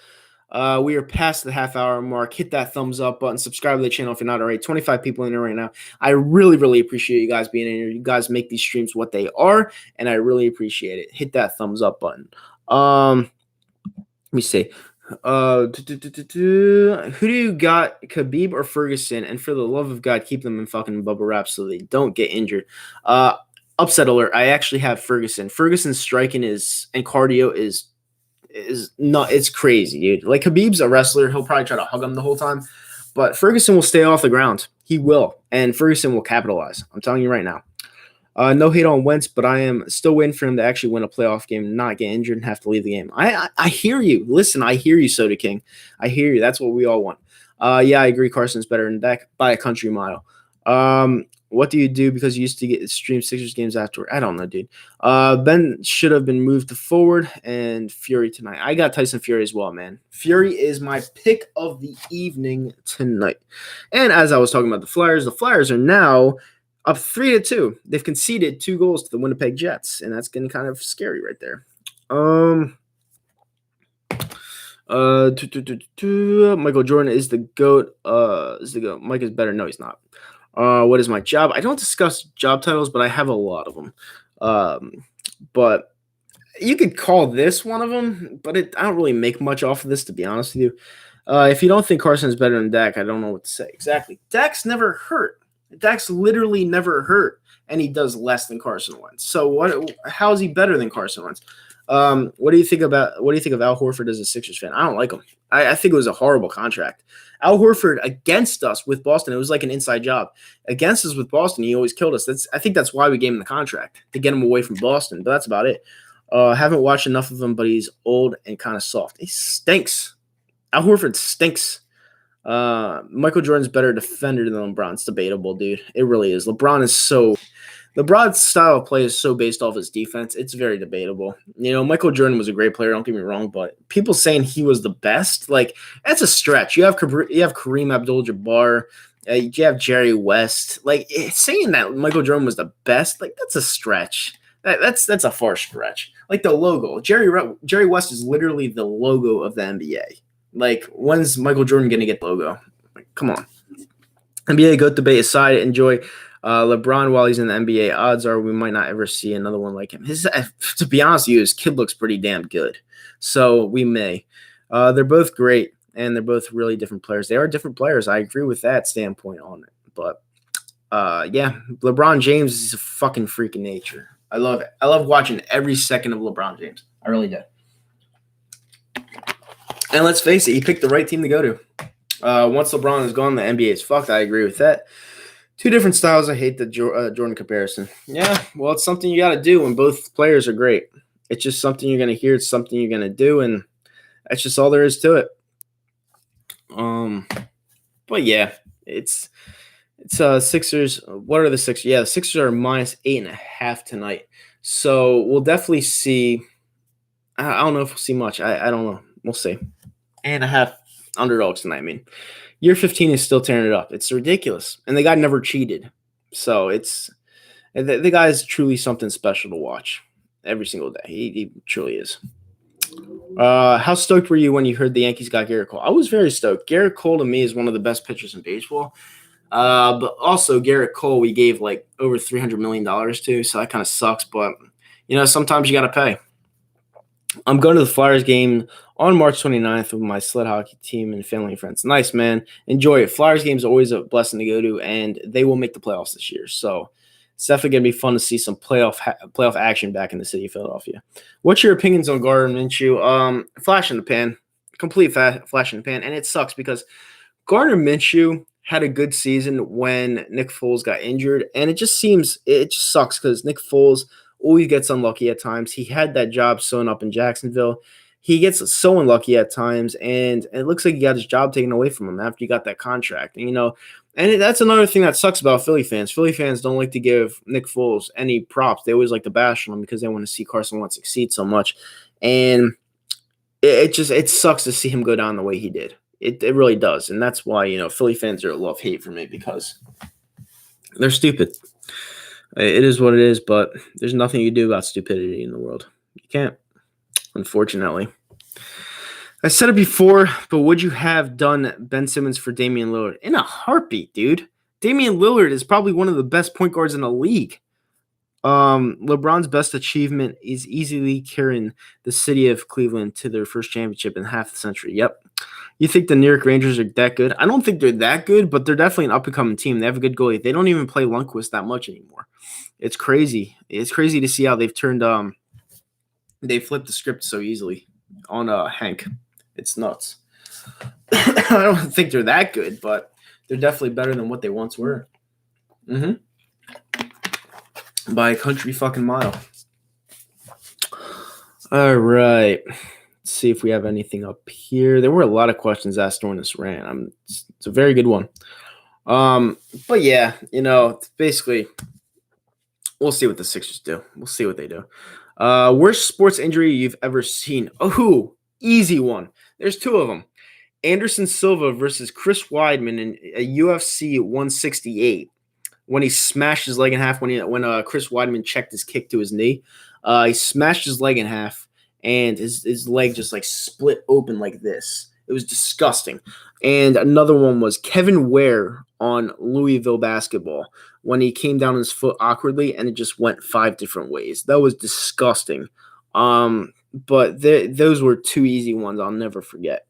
the half hour mark. Hit that thumbs up button. Subscribe to the channel if you're not already. 25 people in there right now. I really, really appreciate you guys being in here. You guys make these streams what they are, and I really appreciate it. Hit that thumbs up button. Let me see. Who do you got, Khabib or Ferguson? And for the love of God, keep them in fucking bubble wrap so they don't get injured. Upset alert. I actually have Ferguson. Ferguson's striking and cardio is not. It's crazy, dude. Like, Khabib's a wrestler. He'll probably try to hug him the whole time, but Ferguson will stay off the ground. He will, and Ferguson will capitalize. I'm telling you right now. No hate on Wentz, but I am still waiting for him to actually win a playoff game and not get injured and have to leave the game. I hear you. Listen, I hear you, Soda King. I hear you. That's what we all want. Yeah, I agree. Carson's better than Dak by a country mile. What do you do because you used to stream Sixers games afterward? I don't know, dude. Ben should have been moved to forward and Fury tonight. I got Tyson Fury as well, man. Fury is my pick of the evening tonight. And as I was talking about the Flyers are now up 3-2. They've conceded 2 goals to the Winnipeg Jets, and that's getting kind of scary right there. Michael Jordan is the GOAT. Mike is better. No, he's not. What is my job? I don't discuss job titles, but I have a lot of them. But you could call this one of them, but I don't really make much off of this, to be honest with you. If you don't think Carson is better than Dak, I don't know what to say. Exactly. Dak's never hurt. Dak's literally never hurt, and he does less than Carson Wentz. So how is he better than Carson Wentz? What do you think of Al Horford as a Sixers fan? I don't like him. I think it was a horrible contract. Al Horford against us with Boston, it was like an inside job. Against us with Boston, he always killed us. I think that's why we gave him the contract, to get him away from Boston. But that's about it. Haven't watched enough of him, but he's old and kind of soft. He stinks. Al Horford stinks. Michael Jordan's better defender than LeBron. It's debatable, dude. It really is. LeBron's style of play is so based off his defense. It's very debatable. Michael Jordan was a great player. Don't get me wrong, but people saying he was the best, like, that's a stretch. You have Kareem Abdul-Jabbar. You have Jerry West. Like, saying that Michael Jordan was the best, like, that's a stretch. That's a far stretch. Like the logo, Jerry West is literally the logo of the NBA. Like, when's Michael Jordan gonna get the logo? Like, come on. NBA GOAT debate aside, enjoy LeBron while he's in the NBA. Odds are we might not ever see another one like him. To be honest with you, his kid looks pretty damn good. So we may. They're both great, and they're both really different players. They are different players. I agree with that standpoint on it. But yeah, LeBron James is a fucking freak of nature. I love it. I love watching every second of LeBron James. I really do. And let's face it, he picked the right team to go to. Once LeBron is gone, the NBA is fucked. I agree with that. Two different styles. I hate the Jordan comparison. Yeah, well, it's something you got to do when both players are great. It's just something you're going to hear. It's something you're going to do, and that's just all there is to it. But yeah, it's Sixers. What are the Sixers? Yeah, the Sixers are -8.5 tonight. So we'll definitely see. I don't know if we'll see much. I don't know. We'll see. 8.5 underdogs tonight. I mean, year 15 is still tearing it up. It's ridiculous. And the guy never cheated. So the guy is truly something special to watch every single day. He truly is. How stoked were you when you heard the Yankees got Garrett Cole? I was very stoked. Garrett Cole to me is one of the best pitchers in baseball. But also Garrett Cole we gave like over $300 million to, so that kind of sucks. But, sometimes you got to pay. I'm going to the Flyers game on March 29th with my sled hockey team and family and friends. Nice, man. Enjoy it. Flyers game is always a blessing to go to, and they will make the playoffs this year. So it's definitely going to be fun to see some playoff action back in the city of Philadelphia. What's your opinions on Gardner Minshew? Flash in the pan. Complete flash in the pan. And it sucks because Gardner Minshew had a good season when Nick Foles got injured, and it just sucks because Nick Foles always gets unlucky at times. He had that job sewn up in Jacksonville. He gets so unlucky at times, and it looks like he got his job taken away from him after he got that contract. And that's another thing that sucks about Philly fans. Philly fans don't like to give Nick Foles any props. They always like to bash on him because they want to see Carson Wentz succeed so much. And it sucks to see him go down the way he did. It really does. And that's why, Philly fans are love-hate for me, because they're stupid. It is what it is, but there's nothing you can do about stupidity in the world. You can't, unfortunately. I said it before, but would you have done Ben Simmons for Damian Lillard? In a heartbeat, dude. Damian Lillard is probably one of the best point guards in the league. LeBron's best achievement is easily carrying the city of Cleveland to their first championship in half the century. Yep. You think the New York Rangers are that good? I don't think they're that good, but they're definitely an up-and-coming team. They have a good goalie. They don't even play Lundqvist that much anymore. It's crazy. It's crazy to see how they've turned they flipped the script so easily on Hank. It's nuts. I don't think they're that good, but they're definitely better than what they once were. By a country fucking mile. All right. Let's see if we have anything up here. There were a lot of questions asked during this rant. It's a very good one. But yeah, basically, we'll see what the Sixers do. We'll see what they do. Worst sports injury you've ever seen? Oh, easy one. There's two of them. Anderson Silva versus Chris Weidman in a UFC 168 when he smashed his leg in half when Chris Weidman checked his kick to his knee. He smashed his leg in half, and his leg just like split open like this. It was disgusting. And another one was Kevin Ware on Louisville basketball when he came down his foot awkwardly and it just went 5 different ways. That was disgusting. But those were two easy ones I'll never forget.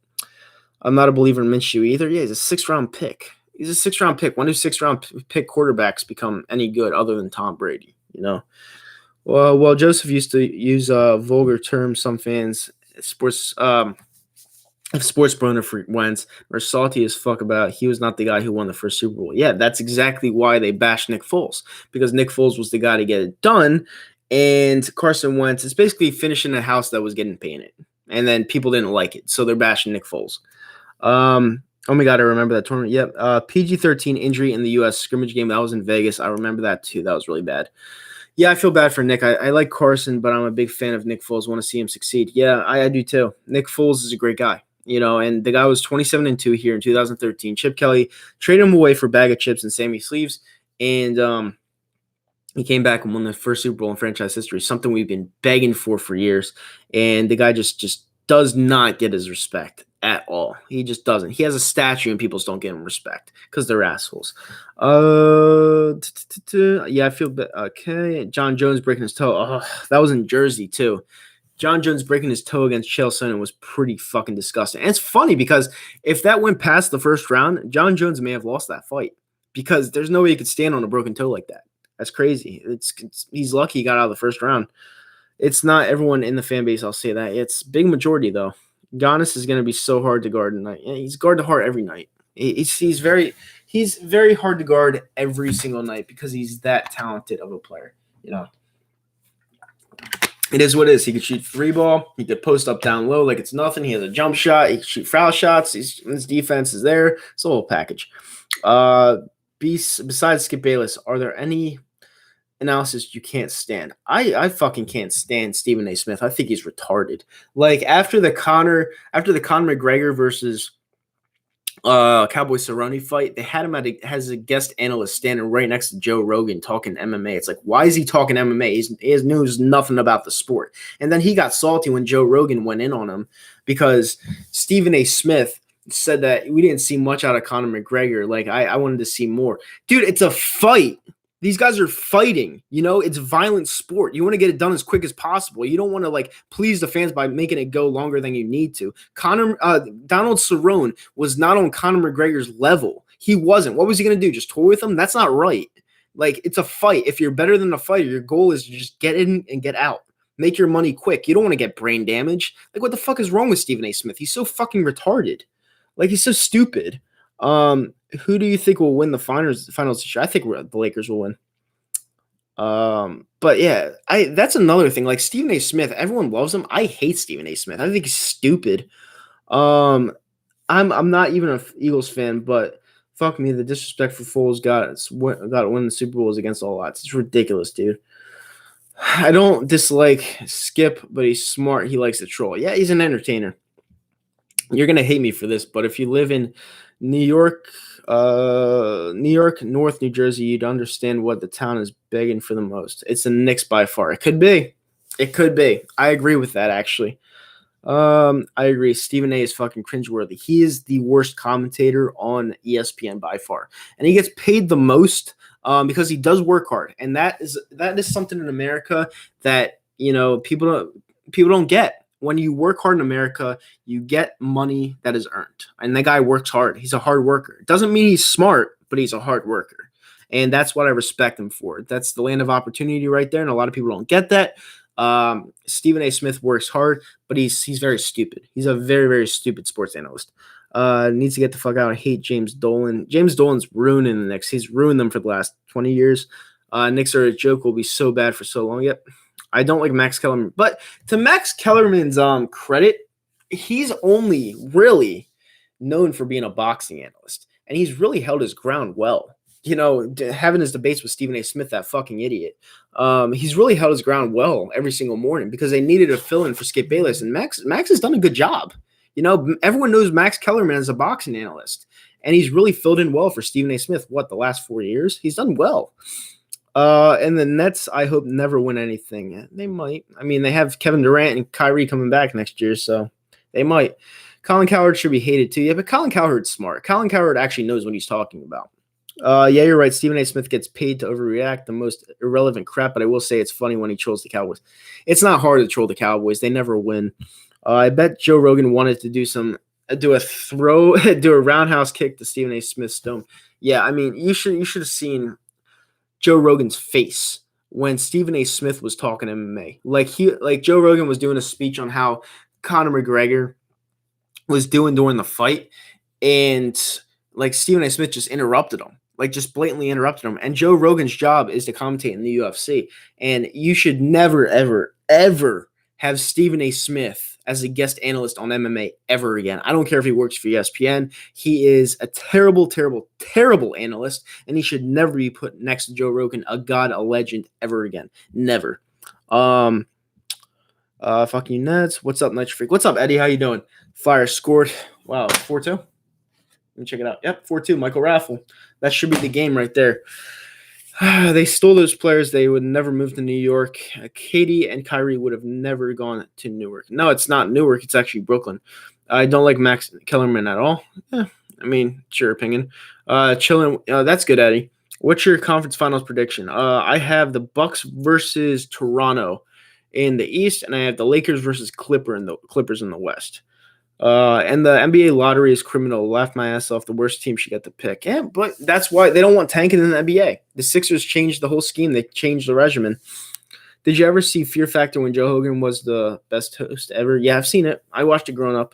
I'm not a believer in Minshew either. Yeah, he's a 6th-round pick. He's a 6th-round pick. When do 6th-round pick quarterbacks become any good other than Tom Brady? Well, Joseph used to use vulgar terms. Some fans, sports, if sports boner for Wentz are salty as fuck about he was not the guy who won the first Super Bowl. Yeah, that's exactly why they bashed Nick Foles, because Nick Foles was the guy to get it done, and Carson Wentz is basically finishing a house that was getting painted, and then people didn't like it, so they're bashing Nick Foles. Oh my god, I remember that tournament. Yep, PG-13 injury in the U.S. scrimmage game that was in Vegas. I remember that too. That was really bad. Yeah, I feel bad for Nick. I like Carson, but I'm a big fan of Nick Foles. Want to see him succeed. Yeah, I do too. Nick Foles is a great guy, and the guy was 27-2 here in 2013. Chip Kelly traded him away for a bag of chips and Sammy Sleeves, and he came back and won the first Super Bowl in franchise history, something we've been begging for years. And the guy just does not get his respect at all. He just doesn't. He has a statue and people just don't give him respect because they're assholes. Yeah, I feel okay. John Jones breaking his toe. Oh, that was in Jersey too. John Jones breaking his toe against Chael Sonnen was pretty fucking disgusting. And it's funny because if that went past the first round, John Jones may have lost that fight because there's no way he could stand on a broken toe like that. That's crazy. He's lucky he got out of the first round. It's not everyone in the fan base, I'll say that. It's big majority though. Giannis is going to be so hard to guard tonight. He's guard to heart every night. He's very hard to guard every single night because he's that talented of a player. It is what it is. He could shoot three ball. He could post up down low like it's nothing. He has a jump shot. He can shoot foul shots. His defense is there. It's a whole package. Besides Skip Bayless, are there any analysis you can't stand? I fucking can't stand Stephen A. Smith. I think he's retarded. Like after the Conor McGregor versus Cowboy Cerrone fight, they had him as a guest analyst standing right next to Joe Rogan talking MMA. It's like, why is he talking MMA? He knows nothing about the sport. And then he got salty when Joe Rogan went in on him because Stephen A. Smith said that we didn't see much out of Conor McGregor. Like I wanted to see more. Dude, it's a fight. These guys are fighting, it's violent sport. You want to get it done as quick as possible. You don't want to please the fans by making it go longer than you need to. Donald Cerrone was not on Conor McGregor's level. He wasn't. What was he going to do? Just toy with him? That's not right. It's a fight. If you're better than a fighter, your goal is to just get in and get out. Make your money quick. You don't want to get brain damage. What the fuck is wrong with Stephen A. Smith? He's so fucking retarded. He's so stupid. Who do you think will win the finals this year? I think the Lakers will win. But yeah, that's another thing. Stephen A. Smith, everyone loves him. I hate Stephen A. Smith. I think he's stupid. I'm not even an Eagles fan, but fuck me, the disrespect for Foles got to win the Super Bowl is against all odds. It's ridiculous, dude. I don't dislike Skip, but he's smart. He likes to troll. Yeah, he's an entertainer. You're gonna hate me for this, but if you live in New York, North New Jersey, you'd understand what the town is begging for the most. It's the Knicks by far. It could be. I agree with that, actually. I agree. Stephen A. is fucking cringeworthy. He is the worst commentator on ESPN by far, and he gets paid the most because he does work hard, and that is something in America that people don't get. When you work hard in America, you get money that is earned. And that guy works hard. He's a hard worker. It doesn't mean he's smart, but he's a hard worker. And that's what I respect him for. That's the land of opportunity right there. And a lot of people don't get that. Stephen A. Smith works hard, but he's very stupid. He's a very, very stupid sports analyst. Needs to get the fuck out. I hate James Dolan. James Dolan's ruining the Knicks. He's ruined them for the last 20 years. Knicks are a joke. Will be so bad for so long. Yep. I don't like Max Kellerman, but to Max Kellerman's credit, he's only really known for being a boxing analyst, and he's really held his ground well. Having his debates with Stephen A. Smith, that fucking idiot, he's really held his ground well every single morning because they needed a fill-in for Skip Bayless, and Max has done a good job. Everyone knows Max Kellerman as a boxing analyst, and he's really filled in well for Stephen A. Smith. The last 4 years? He's done well. And the Nets, I hope, never win anything. They might. I mean, they have Kevin Durant and Kyrie coming back next year, so they might. Colin Cowherd should be hated too. Yeah, but Colin Cowherd's smart. Colin Cowherd actually knows what he's talking about. Yeah, you're right. Stephen A. Smith gets paid to overreact, the most irrelevant crap, but I will say it's funny when he trolls the Cowboys. It's not hard to troll the Cowboys. They never win. I bet Joe Rogan wanted to do a roundhouse kick to Stephen A. Smith's dome. Yeah, I mean, you should have seen Joe Rogan's face when Stephen A. Smith was talking MMA. Like Joe Rogan was doing a speech on how Conor McGregor was doing during the fight, and like Stephen A. Smith just interrupted him, like just blatantly interrupted him. And Joe Rogan's job is to commentate in the UFC, and you should never, ever, ever have Stephen A. Smith as a guest analyst on MMA ever again. I don't care if he works for ESPN. He is a terrible, terrible, terrible analyst, and he should never be put next to Joe Rogan, a god, a legend, ever again. Never. Fuck you, Nets. What's up, Nitro Freak? What's up, Eddie? How you doing? Fire scored. Wow, 4-2. Let me check it out. Yep, 4-2. Michael Raffle. That should be the game right there. They stole those players. They would never move to New York. Katie and Kyrie would have never gone to Newark. No, it's not Newark. It's actually Brooklyn. I don't like Max Kellerman at all. Yeah, I mean, it's your opinion. Chilling. That's good, Eddie. What's your conference finals prediction? I have the Bucks versus Toronto in the East, and I have the Lakers versus Clippers in the West. And the NBA lottery is criminal. Laughed my ass off. The worst team should get the pick. Yeah, but that's why they don't want tanking in the NBA. The Sixers changed the whole scheme. They changed the regimen. Did you ever see Fear Factor when Joe Hogan was the best host ever? Yeah, I've seen it. I watched it growing up.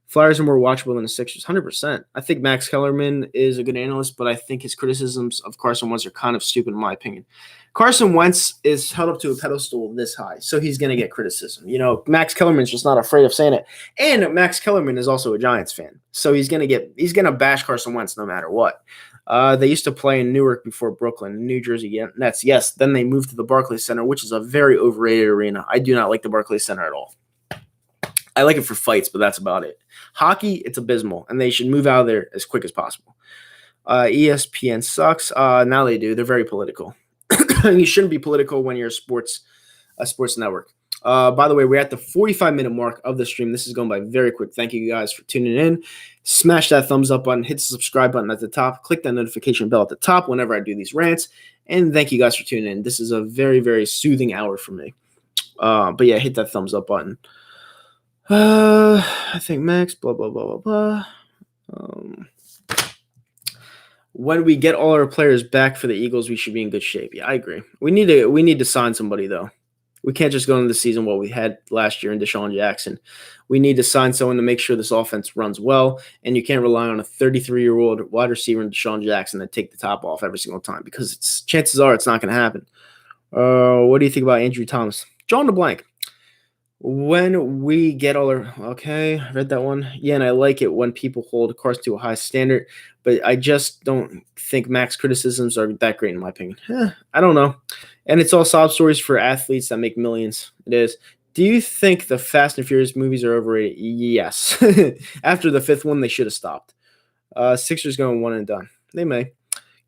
Flyers are more watchable than the Sixers, 100%. I think Max Kellerman is a good analyst, but I think his criticisms of Carson Wentz are kind of stupid in my opinion. Carson Wentz is held up to a pedestal this high, so he's going to get criticism. You know, Max Kellerman's just not afraid of saying it. And Max Kellerman is also a Giants fan, so he's going to bash Carson Wentz no matter what. They used to play in Newark before Brooklyn, New Jersey Nets. Yes, then they moved to the Barclays Center, which is a very overrated arena. I do not like the Barclays Center at all. I like it for fights, but that's about it. Hockey, it's abysmal, and they should move out of there as quick as possible. ESPN sucks. Now they do. They're very political. You shouldn't be political when you're a sports network. By the way, we're at the 45-minute mark of the stream. This is going by very quick. Thank you guys for tuning in. Smash that thumbs up button. Hit the subscribe button at the top. Click that notification bell at the top whenever I do these rants. And thank you guys for tuning in. This is a very, very soothing hour for me. But yeah, hit that thumbs up button. I think Max, blah, blah, blah, blah, blah. When we get all our players back for the Eagles, we should be in good shape. Yeah, I agree. We need to sign somebody, though. We can't just go into the season what we had last year in Deshaun Jackson. We need to sign someone to make sure this offense runs well, and you can't rely on a 33-year-old wide receiver in Deshaun Jackson to take the top off every single time because chances are it's not going to happen. What do you think about Andrew Thomas? Draw in the blank. When we get all our okay, I read that one. Yeah, and I like it when people hold Carson to a high standard, but I just don't think Max criticisms are that great in my opinion. I don't know. And it's all sob stories for athletes that make millions. It is. Do you think the Fast and Furious movies are overrated? Yes. After the fifth one, they should have stopped. Sixers going one and done. They may.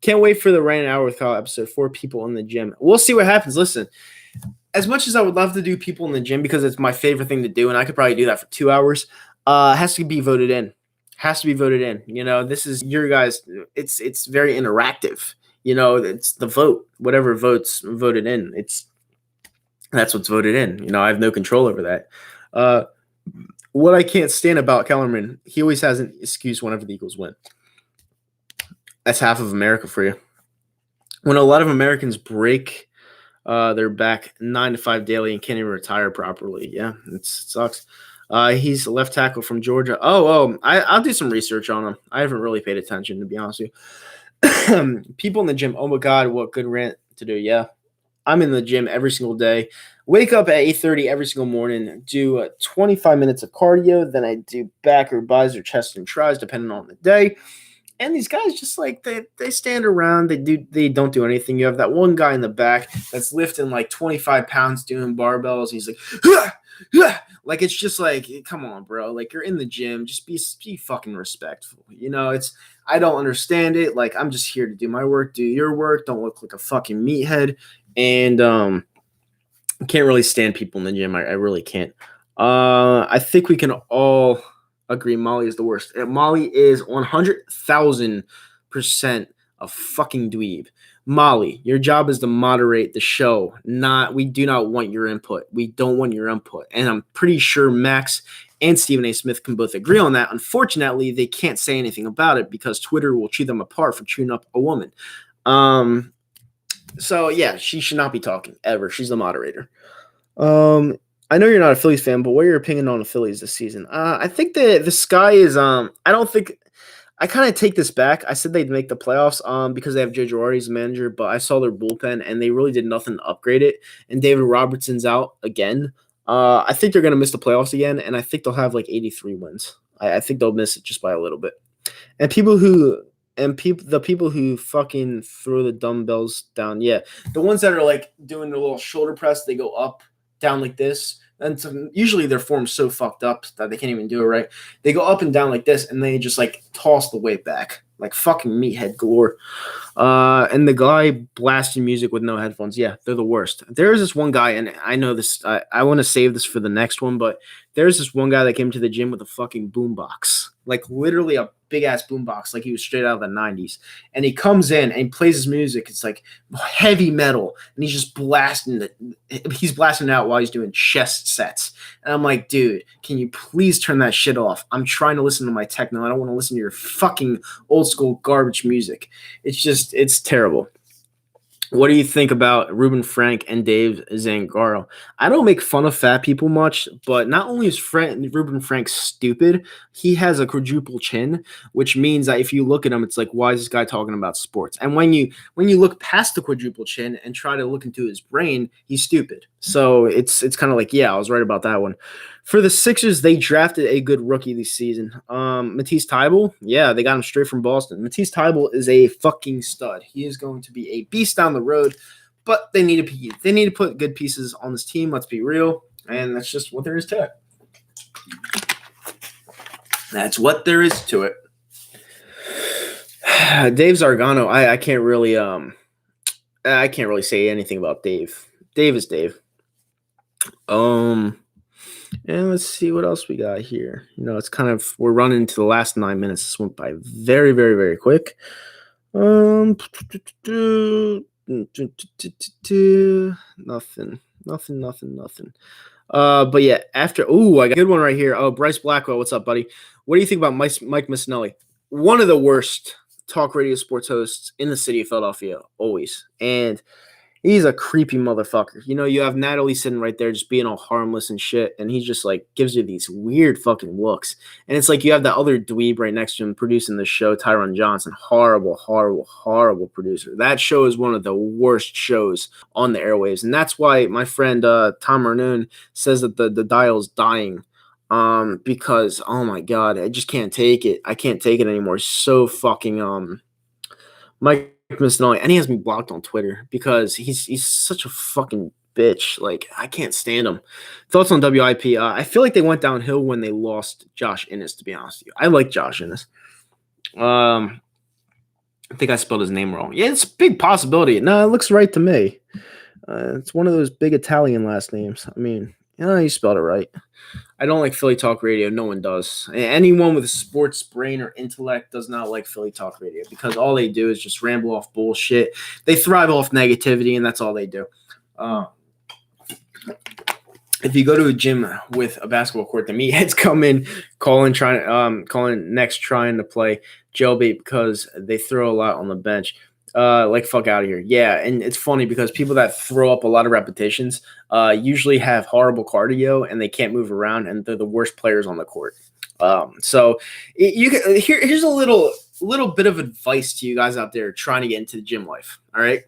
Can't wait for the Rain Hour with Kyle episode 4 people in the gym. We'll see what happens. Listen. As much as I would love to do people in the gym because it's my favorite thing to do, and I could probably do that for 2 hours, has to be voted in. Has to be voted in. You know, this is your guys. It's very interactive. You know, it's the vote. Whatever votes voted in, that's what's voted in. You know, I have no control over that. What I can't stand about Kellerman, he always has an excuse whenever the Eagles win. That's half of America for you. When a lot of Americans break they're back 9 to 5 daily and can't even retire properly. Yeah, it sucks. He's a left tackle from Georgia. I'll do some research on him. I haven't really paid attention, to be honest with you. People in the gym. Oh my God, what good rant to do. Yeah, I'm in the gym every single day. Wake up at 8:30 every single morning. Do 25 minutes of cardio. Then I do back or buys or chest and tries, depending on the day. And these guys just like they stand around, they don't do anything. You have that one guy in the back that's lifting like 25 pounds doing barbells. He's like, "Hah, hah." Like it's just like, come on, bro. Like you're in the gym, just be fucking respectful. You know, I don't understand it. Like I'm just here to do my work, do your work. Don't look like a fucking meathead. And I can't really stand people in the gym. I really can't. I think we can all agree Molly is the worst. Molly is 100,000% a fucking dweeb. Molly, your job is to moderate the show. We do not want your input. We don't want your input. And I'm pretty sure Max and Stephen A. Smith can both agree on that. Unfortunately, they can't say anything about it because Twitter will chew them apart for chewing up a woman. So yeah, she should not be talking ever. She's the moderator. Um, I know you're not a Phillies fan, but what are your opinion on the Phillies this season? I think the sky is. I don't think. I kind of take this back. I said they'd make the playoffs because they have Joe Girardi as manager, but I saw their bullpen and they really did nothing to upgrade it. And David Robertson's out again. I think they're gonna miss the playoffs again, and I think they'll have like 83 wins. I think they'll miss it just by a little bit. And the people who fucking throw the dumbbells down, yeah, the ones that are like doing the little shoulder press, they go up, down like this. And usually their form's so fucked up that they can't even do it right. They go up and down like this, and they just like toss the weight back, like fucking meathead galore. And the guy blasting music with no headphones, yeah, they're the worst. There's this one guy, and I know this. I want to save this for the next one, but there's this one guy that came to the gym with a fucking boombox, like literally a big ass boombox, like he was straight out of the '90s. And he comes in and he plays his music. It's like heavy metal, and he's just blasting it. He's blasting it out while he's doing chest sets. And I'm like, dude, can you please turn that shit off? I'm trying to listen to my techno. I don't want to listen to your fucking old school garbage music. It's terrible. What do you think about Ruben Frank and Dave Zangaro? I don't make fun of fat people much, but not only is Ruben Frank stupid, he has a quadruple chin, which means that if you look at him, it's like, why is this guy talking about sports? And when you look past the quadruple chin and try to look into his brain, he's stupid. So it's kind of like, yeah, I was right about that one. For the Sixers, they drafted a good rookie this season. Matisse Thybulle, yeah, they got him straight from Boston. Matisse Thybulle is a fucking stud. He is going to be a beast down the road, but they need to put good pieces on this team. Let's be real, and that's just what there is to it. That's what there is to it. Dave Zargano, I can't really say anything about Dave. Dave is Dave. And let's see what else we got here. It's kind of we're running into the last 9 minutes. This went by very, very, very quick. Nothing. But yeah, after I got a good one right here. Oh, Bryce Blackwell, what's up, buddy? What do you think about Mike Missinelli? One of the worst talk radio sports hosts in the city of Philadelphia, always. And he's a creepy motherfucker. You have Natalie sitting right there just being all harmless and shit, and he just like gives you these weird fucking looks. And it's like you have that other dweeb right next to him producing the show, Tyron Johnson. Horrible, horrible, horrible producer. That show is one of the worst shows on the airwaves. And that's why my friend Tom Arnoon says that the dial's dying. Because oh my god, I just can't take it. I can't take it anymore. So fucking Mike Missinelli, and he has me blocked on Twitter because he's such a fucking bitch. Like, I can't stand him. Thoughts on WIP? I feel like they went downhill when they lost Josh Innes, to be honest with you. I like Josh Innes. I think I spelled his name wrong. Yeah, it's a big possibility. No, it looks right to me. It's one of those big Italian last names. I mean, you spelled it right. I don't like Philly Talk Radio. No one does. Anyone with a sports brain or intellect does not like Philly Talk Radio because all they do is just ramble off bullshit. They thrive off negativity, and that's all they do. If you go to a gym with a basketball court, the meatheads come in calling next trying to play jailbait because they throw a lot on the bench. Like fuck out of here. Yeah, and it's funny because people that throw up a lot of repetitions usually have horrible cardio and they can't move around and they're the worst players on the court. So here's a little bit of advice to you guys out there trying to get into the gym life. All right,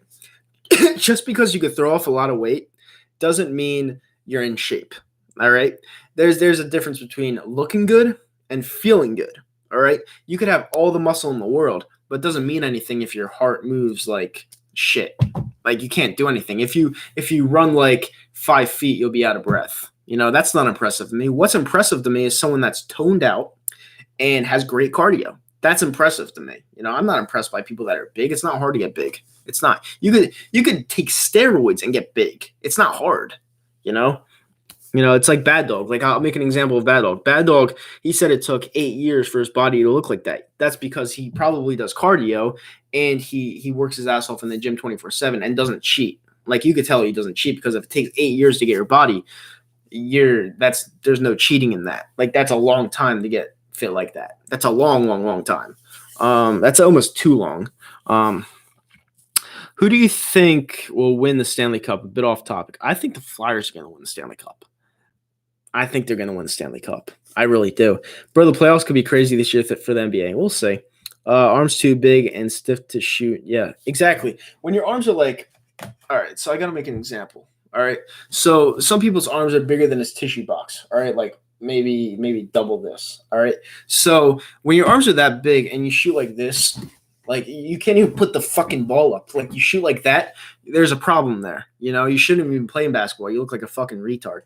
just because you could throw off a lot of weight doesn't mean you're in shape. All right, there's a difference between looking good and feeling good. All right, you could have all the muscle in the world, but it doesn't mean anything if your heart moves like shit. Like you can't do anything. If you run like 5 feet, you'll be out of breath. That's not impressive to me. What's impressive to me is someone that's toned out and has great cardio. That's impressive to me. I'm not impressed by people that are big. It's not hard to get big. It's not. You could take steroids and get big. It's not hard. It's like Bad Dog. Like, I'll make an example of Bad Dog. Bad Dog, he said it took 8 years for his body to look like that. That's because he probably does cardio and he works his ass off in the gym 24/7 and doesn't cheat. Like, you could tell he doesn't cheat because if it takes 8 years to get your body, there's no cheating in that. Like, that's a long time to get fit like that. That's a long, long, long time. That's almost too long. Who do you think will win the Stanley Cup? A bit off topic. I think the Flyers are going to win the Stanley Cup. I think they're going to win the Stanley Cup. I really do. Bro, the playoffs could be crazy this year for the NBA. We'll see. Arms too big and stiff to shoot. Yeah, exactly. When your arms are like, all right, so I got to make an example. All right. So some people's arms are bigger than this tissue box. All right. Like maybe double this. All right. So when your arms are that big and you shoot like this, like you can't even put the fucking ball up. Like you shoot like that, there's a problem there. You know, you shouldn't even be playing basketball. You look like a fucking retard.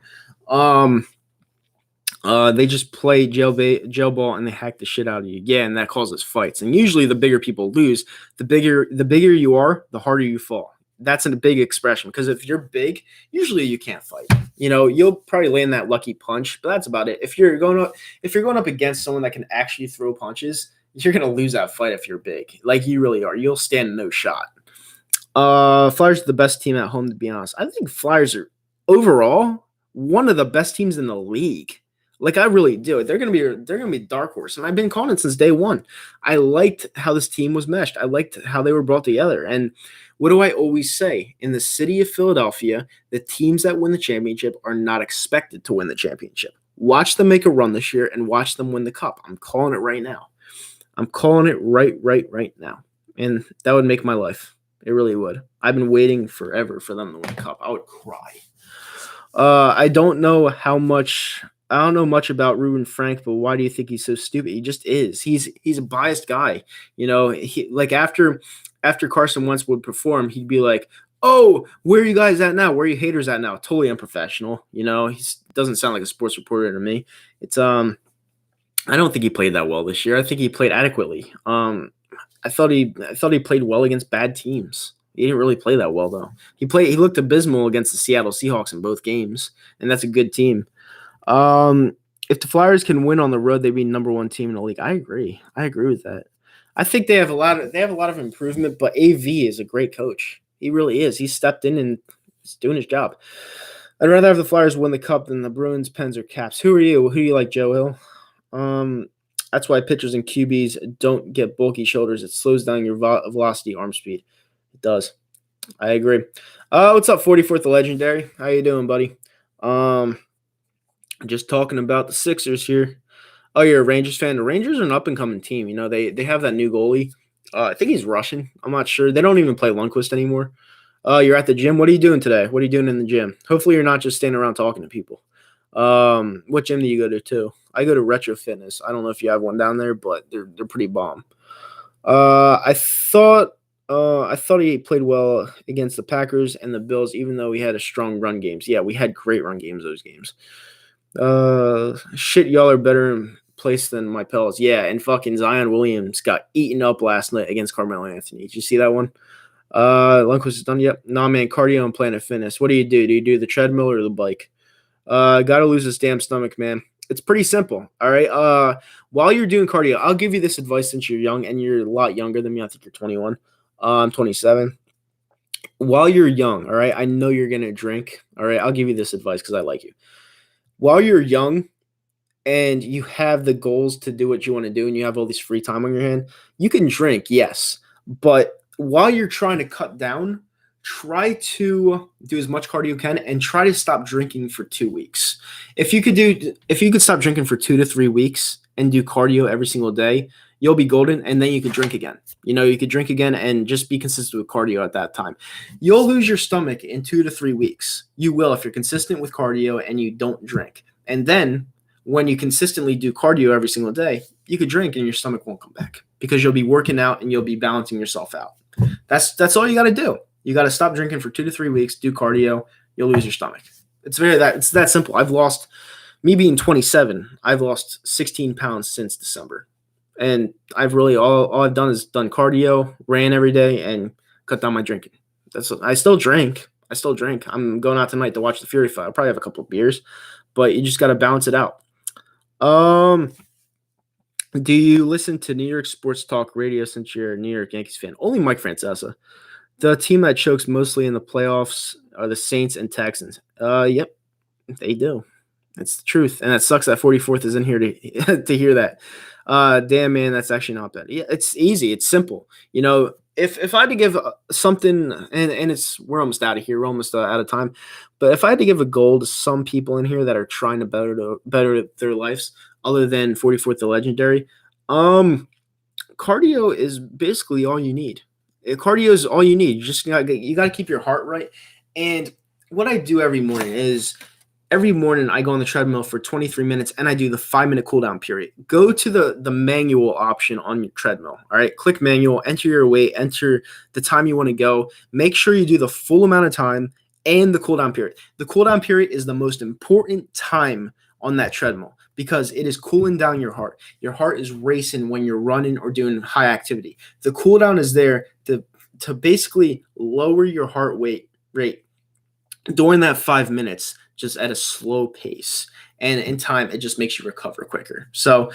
They just play jail ball and they hack the shit out of you. Yeah, and that causes fights. And usually the bigger people lose. The bigger you are, the harder you fall. That's a big expression because if you're big, usually you can't fight. You know, you'll probably land that lucky punch, but that's about it. If you're going up against someone that can actually throw punches, you're gonna lose that fight if you're big. Like you really are. You'll stand no shot. Flyers are the best team at home, to be honest. I think Flyers are overall one of the best teams in the league. Like I really do. They're gonna be dark horse, and I've been calling it since day one. I liked how this team was meshed. I liked how they were brought together. And what do I always say? In the city of Philadelphia, the teams that win the championship are not expected to win the championship. Watch them make a run this year and watch them win the cup. I'm calling it right now. I'm calling it right now. And that would make my life. It really would. I've been waiting forever for them to win the cup. I would cry. I don't know much about Ruben Frank, but why do you think he's so stupid? He just is. He's a biased guy. You know, he like after Carson Wentz would perform, he'd be like, "Oh, where are you guys at now? Where are you haters at now?" Totally unprofessional. You know, he doesn't sound like a sports reporter to me. It's I don't think he played that well this year. I think he played adequately. I thought he played well against bad teams. He didn't really play that well though. He looked abysmal against the Seattle Seahawks in both games, and that's a good team. If the Flyers can win on the road, they'd be number one team in the league. I agree. With that. I think they have a lot of improvement, but AV is a great coach. He really is. He stepped in and is doing his job. I'd rather have the Flyers win the cup than the Bruins, Pens, or Caps. Who are you? Who do you like, Joe Hill? That's why pitchers and QBs don't get bulky shoulders. It slows down your velocity, arm speed. It does. I agree. What's up, 44th the Legendary? How you doing, buddy? Just talking about the Sixers here. Oh, you're a Rangers fan? The Rangers are an up-and-coming team. You know, they have that new goalie. I think he's Russian. I'm not sure. They don't even play Lundqvist anymore. You're at the gym. What are you doing today? What are you doing in the gym? Hopefully you're not just standing around talking to people. What gym do you go to too? I go to Retro Fitness. I don't know if you have one down there, but they're pretty bomb. I thought he played well against the Packers and the Bills, even though we had a strong run games. Yeah, we had great run games those games. Shit, y'all are better in place than my pals. Yeah, and fucking Zion Williams got eaten up last night against Carmelo Anthony. Did you see that one? Lundqvist is done yet? Nah, man, cardio and Planet Fitness. What do? Do you do the treadmill or the bike? Gotta lose this damn stomach, man. It's pretty simple. All right. While you're doing cardio, I'll give you this advice since you're young and you're a lot younger than me. I think you're 21. I'm 27. While you're young, all right, I know you're gonna drink. All right, I'll give you this advice because I like you. While you're young and you have the goals to do what you want to do and you have all this free time on your hand, you can drink, yes. But while you're trying to cut down, try to do as much cardio you can and try to stop drinking for 2 weeks. If you could stop drinking for 2 to 3 weeks and do cardio every single day, you'll be golden, and then you could drink again. You know, you could drink again and just be consistent with cardio at that time. You'll lose your stomach in 2 to 3 weeks. You will if you're consistent with cardio and you don't drink. And then when you consistently do cardio every single day, you could drink and your stomach won't come back because you'll be working out and you'll be balancing yourself out. That's all you got to do. You got to stop drinking for 2 to 3 weeks, do cardio, you'll lose your stomach. It's that simple. Me being 27, I've lost 16 pounds since December. And I've really all I've done is done cardio, ran every day, and cut down my drinking. I still drink. I'm going out tonight to watch the Fury fight. I'll probably have a couple of beers, but you just got to balance it out. Do you listen to New York sports talk radio since you're a New York Yankees fan? Only Mike Francesa. The team that chokes mostly in the playoffs are the Saints and Texans. Yep, they do. That's the truth, and that sucks that 44th is in here to to hear that. Damn, man, that's actually not bad. Yeah, it's easy. It's simple. You know, if I had to give something, and it's we're almost out of here, we're almost out of time, but if I had to give a goal to some people in here that are trying to better their lives, other than 44th the Legendary, um, cardio is basically all you need. Cardio is all you need. You got to keep your heart right. And what I do every morning I go on the treadmill for 23 minutes and I do the 5 minute cool down period. Go to the manual option on your treadmill. All right, click manual, enter your weight, enter the time you want to go. Make sure you do the full amount of time and the cool down period. The cool down period is the most important time on that treadmill because it is cooling down your heart. Your heart is racing when you're running or doing high activity. The cool down is there to basically lower your heart rate during that 5 minutes, just at a slow pace. And in time, it just makes you recover quicker. So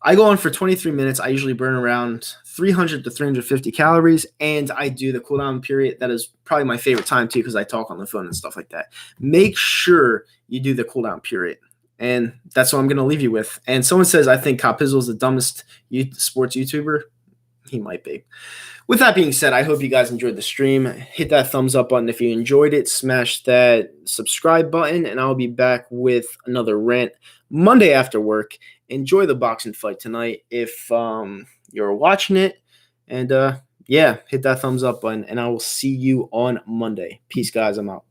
I go on for 23 minutes. I usually burn around 300 to 350 calories, and I do the cooldown period. That is probably my favorite time too, because I talk on the phone and stuff like that. Make sure you do the cooldown period. And that's what I'm going to leave you with. And someone says, I think Copizzle is the dumbest sports YouTuber. He might be. With that being said, I hope you guys enjoyed the stream. Hit that thumbs up button if you enjoyed it. Smash that subscribe button, and I'll be back with another rant Monday after work. Enjoy the boxing fight tonight if you're watching it. And yeah, hit that thumbs up button, and I will see you on Monday. Peace, guys. I'm out.